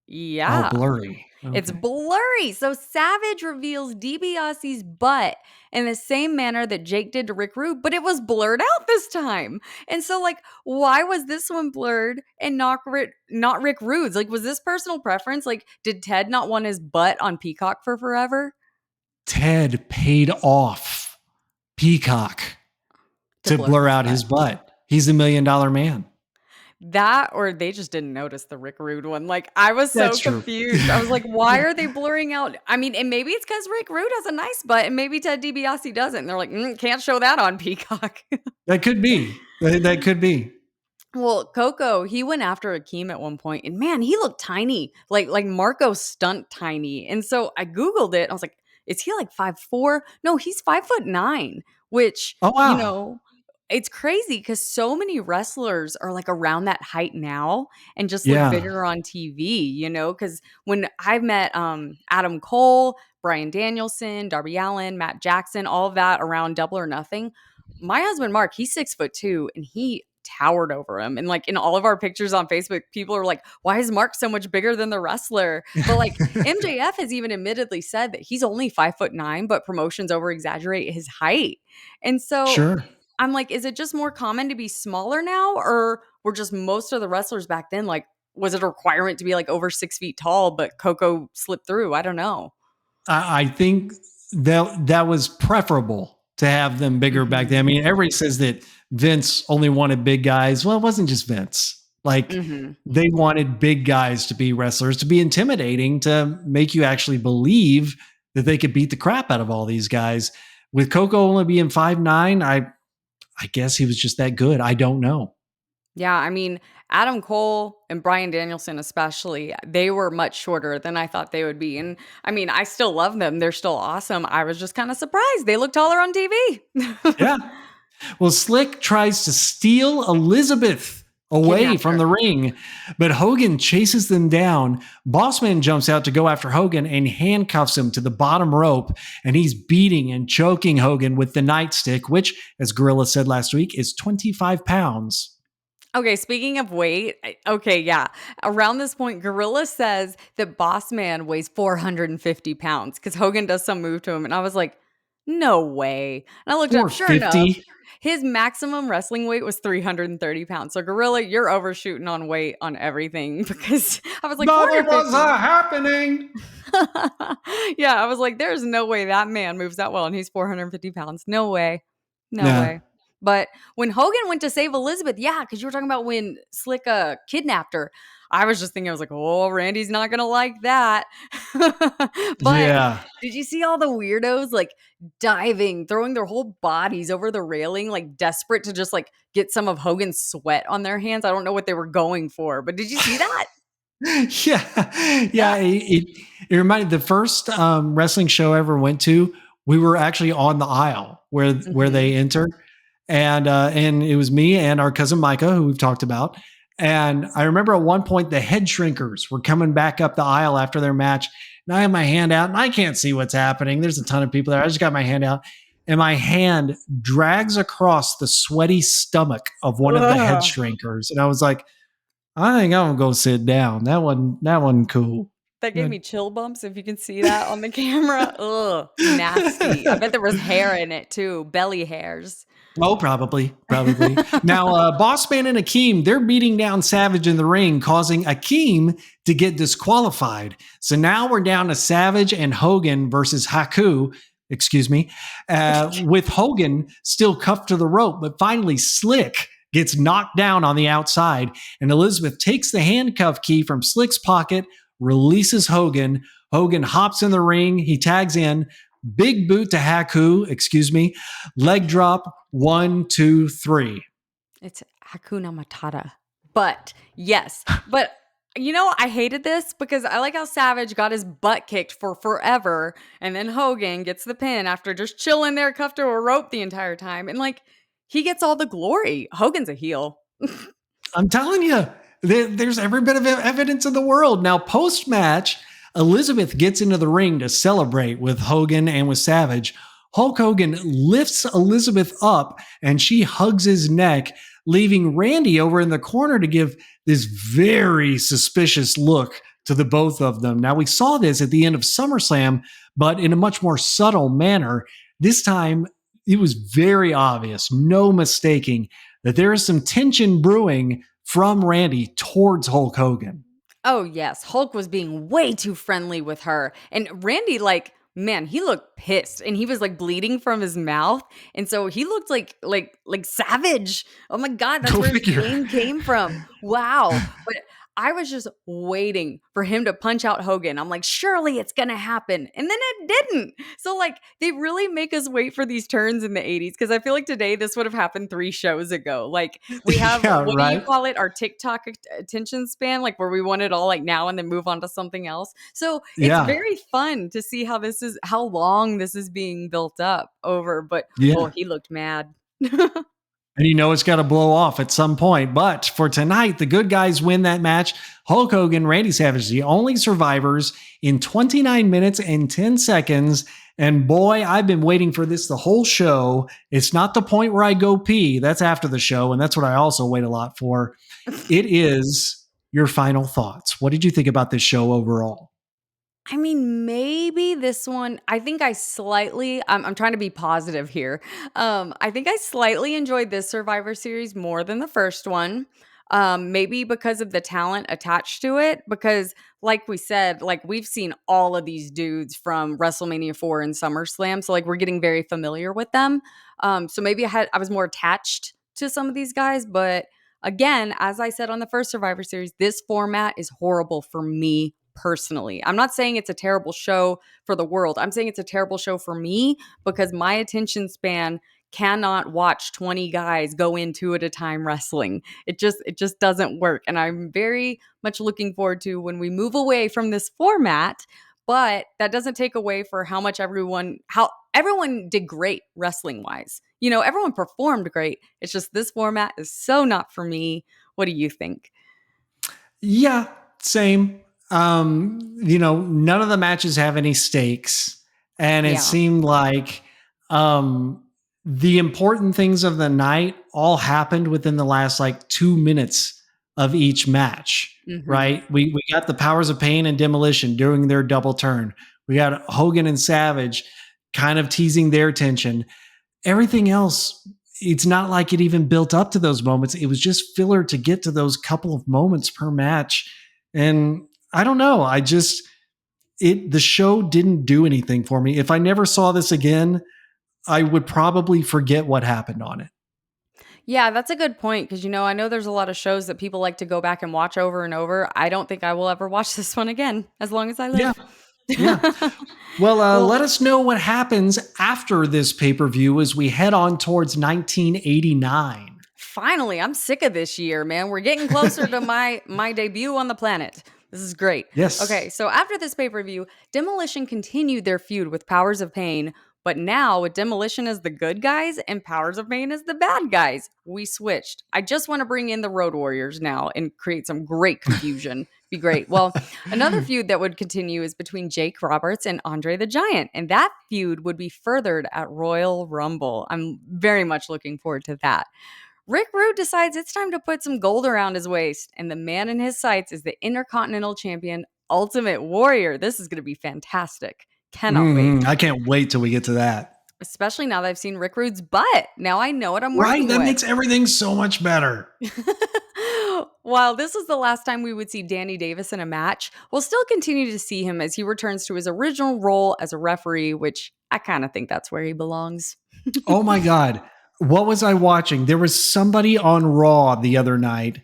Yeah. blurry. It's Okay. blurry. So Savage reveals DiBiase's butt in the same manner that Jake did to Rick Rude, but it was blurred out this time. And so, like, why was this one blurred and not Rick Rude's? Like, was this personal preference? Like, did Ted not want his butt on Peacock for forever Ted paid off Peacock to to blur blur his out butt? his butt. He's $1 million man. That or they just didn't notice the Rick Rude one. Like, I was so That's true. confused. I was like, why are they blurring out? I mean, and maybe it's because Rick Rude has a nice butt, and maybe Ted DiBiase doesn't. And they're like, can't show that on Peacock. That could be. That could be. Well, Coco, he went after Akeem at one point, and man, he looked tiny, like Marco stunt tiny. And so I Googled it. I was like, is he like 5'4"? No, he's 5'9", which, Oh wow. it's crazy because so many wrestlers are like around that height now and just look Yeah. bigger on TV, because when I've met Adam Cole, Brian Danielson, Darby Allin, Matt Jackson, all of that around Double or Nothing, my husband Mark, he's 6'2" and he towered over him. And like in all of our pictures on Facebook, people are like, why is Mark so much bigger than the wrestler? But like MJF has even admittedly said that he's only 5'9", but promotions over exaggerate his height. And so Sure. I'm like, is it just more common to be smaller now? Or were just most of the wrestlers back then like, was it a requirement to be like over 6 feet tall, but Coco slipped through? I don't know. I think that was preferable to have them bigger back then. I Hmm. mean, everybody says that Vince only wanted big guys. Well, it wasn't just Vince. Like Hmm. they wanted big guys to be wrestlers, to be intimidating, to make you actually believe that they could beat the crap out of all these guys. With Coco only being 5'9", I guess he was just that good. I don't know. Yeah, I mean, Adam Cole and Brian Danielson, especially, they were much shorter than I thought they would be. And I mean, I still love them. They're still awesome. I was just kind of surprised. They look taller on TV. Yeah. Well, Slick tries to steal Elizabeth away Kidnapped from her. the ring, but Hogan chases them down. Bossman jumps out to go after Hogan and handcuffs him to the bottom rope, and he's beating and choking Hogan with the nightstick, which, as Gorilla said last week, is 25 pounds. Okay, speaking of weight, okay, yeah. Around this point, Gorilla says that Boss Man weighs 450 pounds because Hogan does some move to him. And I was like, no way. And I looked up, sure enough, 450? his maximum wrestling weight was 330 pounds. So, Gorilla, you're overshooting on weight on everything because I was like, None of us 450. are happening. Yeah, I was like, there's no way that man moves that well and he's 450 pounds. No way. No Yeah. way. But when Hogan went to save Elizabeth, yeah, because you were talking about when Slick kidnapped her. I was just thinking, I was like, oh, Randy's not going to like that. But Yeah. did you see all the weirdos like diving, throwing their whole bodies over the railing, like desperate to just like get some of Hogan's sweat on their hands? I don't know what they were going for, but did you see that? Yeah. Yeah. Yeah. It reminded the first wrestling show I ever went to, we were actually on the aisle where Mhm. they enter. and it was me and our cousin Micah, who we've talked about. And I remember at one point the head shrinkers were coming back up the aisle after their match, and I have my hand out, and I can't see what's happening. There's a ton of people there. I just got my hand out, and my hand drags across the sweaty stomach of one of the head Ugh. shrinkers, and I was like, I think I'm gonna go sit down. That wasn't cool. That gave But me chill bumps, if you can see that on the camera. Ugh, nasty. I bet there was hair in it too, belly hairs. Oh, probably. Now, Boss Man and Akeem, they're beating down Savage in the ring, causing Akeem to get disqualified. So now we're down to Savage and Hogan versus Haku, excuse me, with Hogan still cuffed to the rope, but finally Slick gets knocked down on the outside, and Elizabeth takes the handcuff key from Slick's pocket, releases Hogan. Hogan hops in the ring, he tags in, big boot to Haku, excuse me, leg drop, 1, 2, 3. It's Hakuna Matata. But yes, but I hated this because I like how Savage got his butt kicked for forever, and then Hogan gets the pin after just chilling there cuffed to a rope the entire time. And like, he gets all the glory. Hogan's a heel. I'm telling you, there's every bit of evidence in the world. Now, post match, Elizabeth gets into the ring to celebrate with Hogan and with Savage. Hulk Hogan lifts Elizabeth up and she hugs his neck, leaving Randy over in the corner to give this very suspicious look to the both of them. Now, we saw this at the end of SummerSlam, but in a much more subtle manner. This time, it was very obvious, no mistaking, that there is some tension brewing from Randy towards Hulk Hogan. Oh, yes. Hulk was being way too friendly with her. And Randy, like, man, he looked pissed and he was like bleeding from his mouth. And so he looked like savage. Oh my God, that's Go where his figure. name came from. Wow. But I was just waiting for him to punch out Hogan. I'm like, surely it's going to happen. And then it didn't. So, like, they really make us wait for these turns in the 80s because I feel like today this would have happened 3 shows ago. Like, we have, Yeah, what do you right. call it? Our TikTok attention span, like where we want it all like now and then move on to something else. So it's Yeah, very fun to see how long this is being built up over. But oh, yeah. he looked mad. And it's got to blow off at some point. But for tonight, the good guys win that match. Hulk Hogan, Randy Savage, the only survivors in 29 minutes and 10 seconds. And boy, I've been waiting for this the whole show. It's not the point where I go pee. That's after the show. And that's what I also wait a lot for. It is your final thoughts. What did you think about this show overall? I mean, maybe this one, I think I'm trying to be positive here. I think I slightly enjoyed this Survivor Series more than the first one. Maybe because of the talent attached to it, because like we said, like we've seen all of these dudes from WrestleMania 4 and SummerSlam. So like we're getting very familiar with them. So maybe I was more attached to some of these guys, but again, as I said on the first Survivor Series, this format is horrible for me personally. I'm not saying it's a terrible show for the world. I'm saying it's a terrible show for me because my attention span cannot watch 20 guys go in two at a time wrestling. It just doesn't work. And I'm very much looking forward to when we move away from this format, but that doesn't take away for how everyone did great wrestling wise. Everyone performed great. It's just this format is so not for me. What do you think? Yeah, same. None of the matches have any stakes. And it Yeah. seemed like the important things of the night all happened within the last like 2 minutes of each match, Mhm. right? We got the powers of pain and demolition doing their double turn. We got Hogan and Savage kind of teasing their tension. Everything else, it's not like it even built up to those moments. It was just filler to get to those couple of moments per match. And I don't know. The show didn't do anything for me. If I never saw this again, I would probably forget what happened on it. Yeah, that's a good point because I know there's a lot of shows that people like to go back and watch over and over. I don't think I will ever watch this one again as long as I Yeah. live. Yeah. Well, Well, let us know what happens after this pay per view as we head on towards 1989. finally, I'm sick of this year, man. We're getting closer to my debut on the planet. This is great. Okay, Yes. so after this pay-per-view, Demolition continued their feud with Powers of Pain, But now, with Demolition as the good guys and Powers of Pain as the bad guys, we switched. I just want to bring in the Road Warriors now and create some great confusion. Be great. Well, another feud that would continue is between Jake Roberts and Andre the Giant, and that feud would be furthered at Royal Rumble. I'm very much looking forward to that. Rick Rude decides it's time to put some gold around his waist, and the man in his sights is the Intercontinental Champion, Ultimate Warrior. This is going to be fantastic. Cannot wait. I can't wait till we get to that. Especially now that I've seen Rick Rude's butt. Now I know what I'm Right? working That with. makes everything so much better. While this was the last time we would see Danny Davis in a match, we'll still continue to see him as he returns to his original role as a referee, which I kind of think that's where he belongs. Oh my God. What was I watching? There was somebody on Raw the other night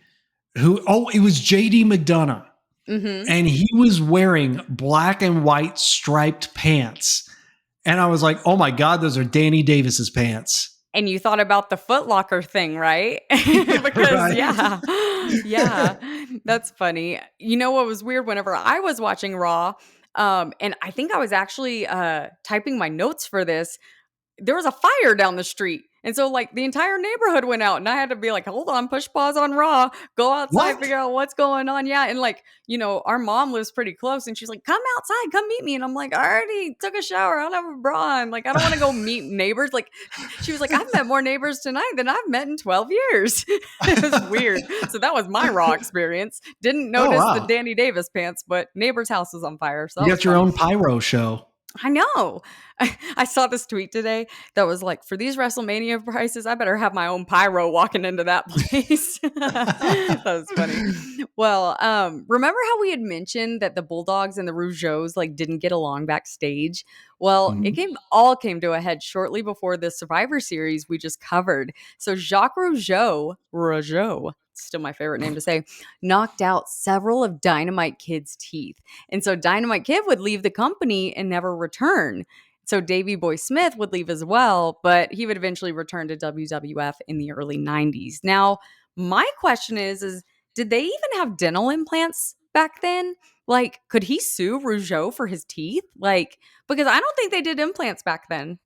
it was JD McDonough. Mm-hmm. And he was wearing black and white striped pants. And I was like, oh my God, those are Danny Davis's pants. And you thought about the Foot Locker thing, right? Because Right. yeah, that's funny. You know what was weird? Whenever I was watching Raw, and I think I was actually typing my notes for this, there was a fire down the street. And so like the entire neighborhood went out and I had to be like, hold on, push pause on Raw, go outside, What? figure out what's going on. Yeah. And like, our mom lives pretty close and she's like, come outside, come meet me. And I'm like, I already took a shower. I don't have a bra on. Like, I don't want to go meet neighbors. Like she was like, I've met more neighbors tonight than I've met in 12 years. It was weird. So that was my Raw experience. Didn't Oh, notice the wow. Danny Davis pants, but neighbor's house was on fire. So You that was got your fun. own pyro show. I know. I saw this tweet today that was like, for these WrestleMania prices, I better have my own pyro walking into that place. That was funny. Well, remember how we had mentioned that the Bulldogs and the Rougeaus like didn't get along backstage? Well, it all came to a head shortly before the Survivor Series we just covered. So Jacques Rougeau, still my favorite name to say, knocked out several of Dynamite Kid's teeth. And so Dynamite Kid would leave the company and never return. So Davey Boy Smith would leave as well, but he would eventually return to WWF in the early 90s. Now, my question is did they even have dental implants back then? Like, could he sue Rougeau for his teeth? Like, because I don't think they did implants back then.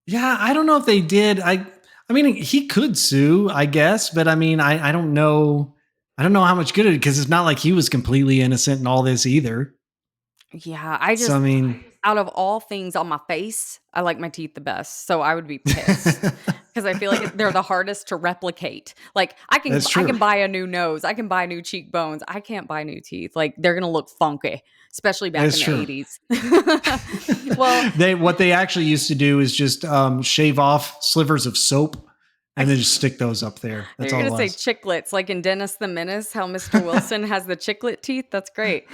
Yeah, I don't know if they did. I mean, he could sue, I guess, but I mean, I don't know. I don't know how much good it is because it's not like he was completely innocent in all this either. Yeah, So I mean, out of all things on my face, I like my teeth the best. So I would be pissed because I feel like they're the hardest to replicate. Like that's I true. can buy a new nose, I can buy new cheekbones. I can't buy new teeth. Like they're gonna look funky, especially back That's in true. the 80s. Well, What they actually used to do is just shave off slivers of soap and then just stick those up there. That's you're all it gonna say was. chiclets, like in Dennis the Menace, how Mr. Wilson has the chiclet teeth. That's great.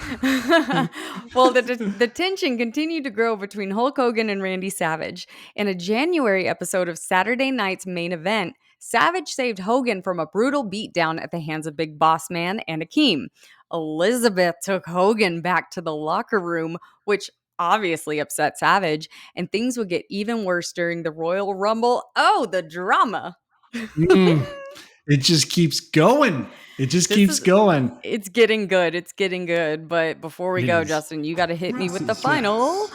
Well, the tension continued to grow between Hulk Hogan and Randy Savage. In a January episode of Saturday Night's Main Event, Savage saved Hogan from a brutal beatdown at the hands of Big Boss Man and Akeem. Elizabeth took Hogan back to the locker room, which obviously upset Savage, and things would get even worse during the Royal Rumble. Oh, the drama. Mm, it just keeps going. It just This keeps is going. It's getting good. It's getting good. But before we It go, is. Justin, you got to hit me with the final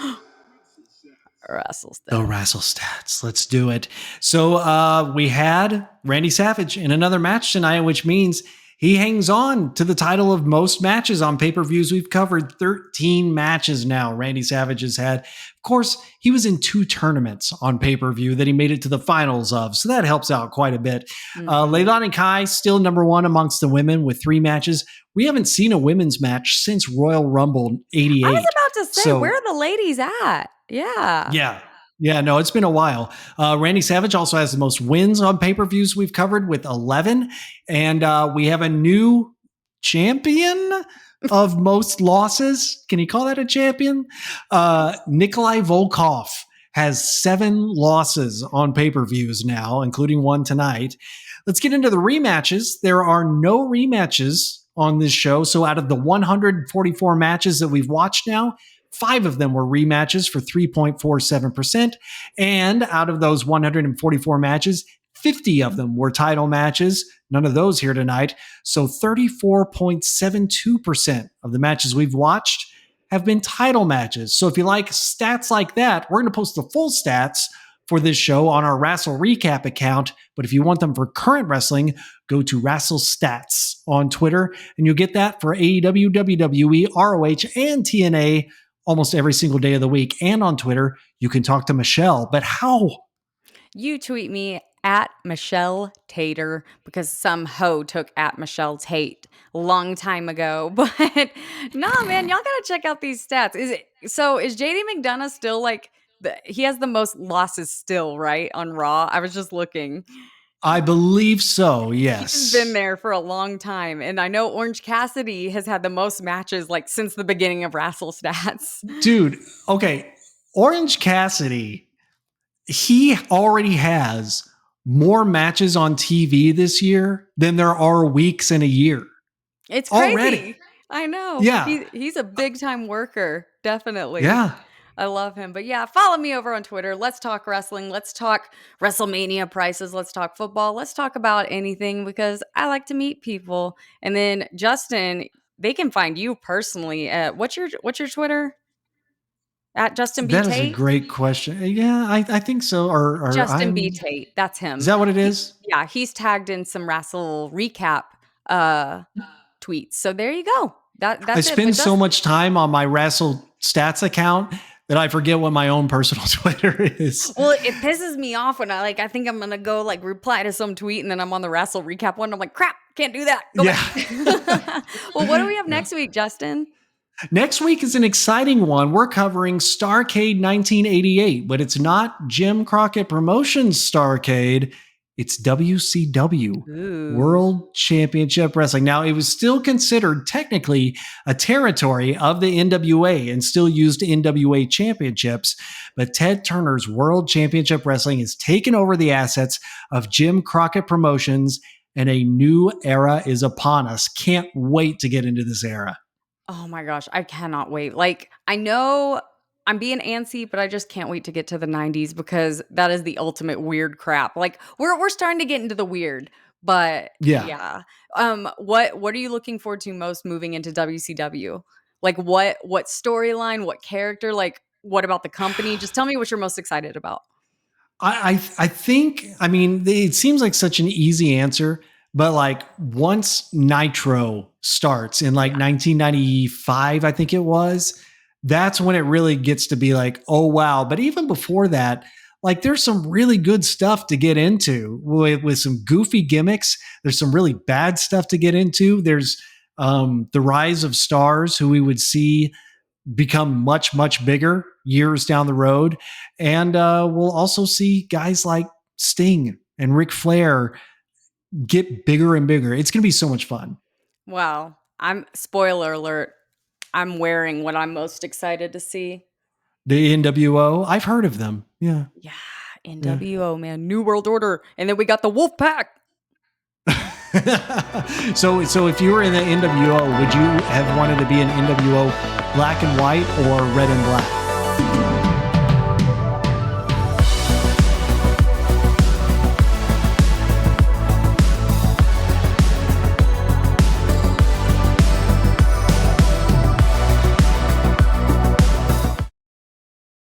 Russell The stat. Rassle Stats. Let's do it. So we had Randy Savage in another match tonight, which means he hangs on to the title of most matches on pay-per-views. We've covered 13 matches now. Randy Savage has had. Of course, he was in 2 tournaments on pay-per-view that he made it to the finals of. So that helps out quite a bit. Mhm. Leilani Kai still number 1 amongst the women with 3 matches. We haven't seen a women's match since Royal Rumble '88. I was about to say, So- where are the ladies at? Yeah. Yeah. Yeah, no, it's been a while. Randy Savage also has the most wins on pay-per-views we've covered with 11. And we have a new champion of most losses. Can you call that a champion? Nikolai Volkov has 7 losses on pay-per-views now, including one tonight. Let's get into the rematches. There are no rematches on this show. So out of the 144 matches that we've watched now, 5 of them were rematches for 3.47%. And out of those 144 matches, 50 of them were title matches. None of those here tonight. So 34.72% of the matches we've watched have been title matches. So if you like stats like that, we're going to post the full stats for this show on our Wrestle Recap account. But if you want them for current wrestling, go to Wrestle Stats on Twitter, and you'll get that for AEW, WWE, ROH, and TNA almost every single day of the week. And on Twitter, you can talk to Michelle. But how? You tweet me at Michelle Tater because some hoe took at Michelle Tate a long time ago. But nah, man, y'all gotta check out these stats. Is JD McDonough still like he has the most losses still, right? On Raw. I was just looking. I believe so, He's been yes. there for a long time. And I know Orange Cassidy has had the most matches like since the beginning of Wrestle Stats. Dude, okay. Orange Cassidy, he already has more matches on TV this year than there are weeks in a year. It's Already. crazy. I know. Yeah. He's a big time worker, definitely. Yeah. I love him. But yeah, follow me over on Twitter. Let's talk wrestling. Let's talk WrestleMania prices. Let's talk football. Let's talk about anything because I like to meet people. And then Justin, they can find you personally at what's your Twitter? At Justin B. That is a Tate? great question. Yeah, I think so. Or Justin B. I'm Tate. That's is him. that what it is? Yeah, he's tagged in some Wrestle recap uh tweets. So there you go. I That's it. spend But so Justin, much time on my Wrestle Stats account that I forget what my own personal Twitter is. well, it pisses me off when I think I'm gonna go like reply to some tweet and then I'm on the Wrestle recap one. I'm like, crap, can't do that. Go Yeah. back. Well, what do we have Yeah. next week, Justin? Next week is an exciting one. We're covering Starrcade 1988, but it's not Jim Crockett Promotions Starrcade. It's WCW, Ooh. World Championship Wrestling. Now, it was still considered technically a territory of the NWA and still used NWA championships, but Ted Turner's World Championship Wrestling has taken over the assets of Jim Crockett Promotions, and a new era is upon us. Can't wait to get into this era. Oh my gosh, I cannot wait. Like, I know I'm being antsy, but I just can't wait to get to the 90s because that is the ultimate weird crap. Like, we're starting to get into the weird, but Yeah. yeah. What are you looking forward to most moving into WCW? Like what storyline, what character, like what about the company? Just tell me what you're most excited about. I think, I mean, it seems like such an easy answer, but like once Nitro starts in like Yeah. 1995, I think it was, that's when it really gets to be like, oh wow. But even before that, like there's some really good stuff to get into with some goofy gimmicks. There's some really bad stuff to get into. There's the rise of stars who we would see become much, much bigger years down the road. And we'll also see guys like Sting and Ric Flair get bigger and bigger. It's going to be so much fun. Wow. I'm spoiler alert. I'm wearing what I'm most excited to see. The NWO, I've heard of them. Yeah. Yeah, Yeah. NWO, man. New World Order. And then we got the Wolf Pack. So if you were in the NWO, would you have wanted to be an NWO black and white or red and black?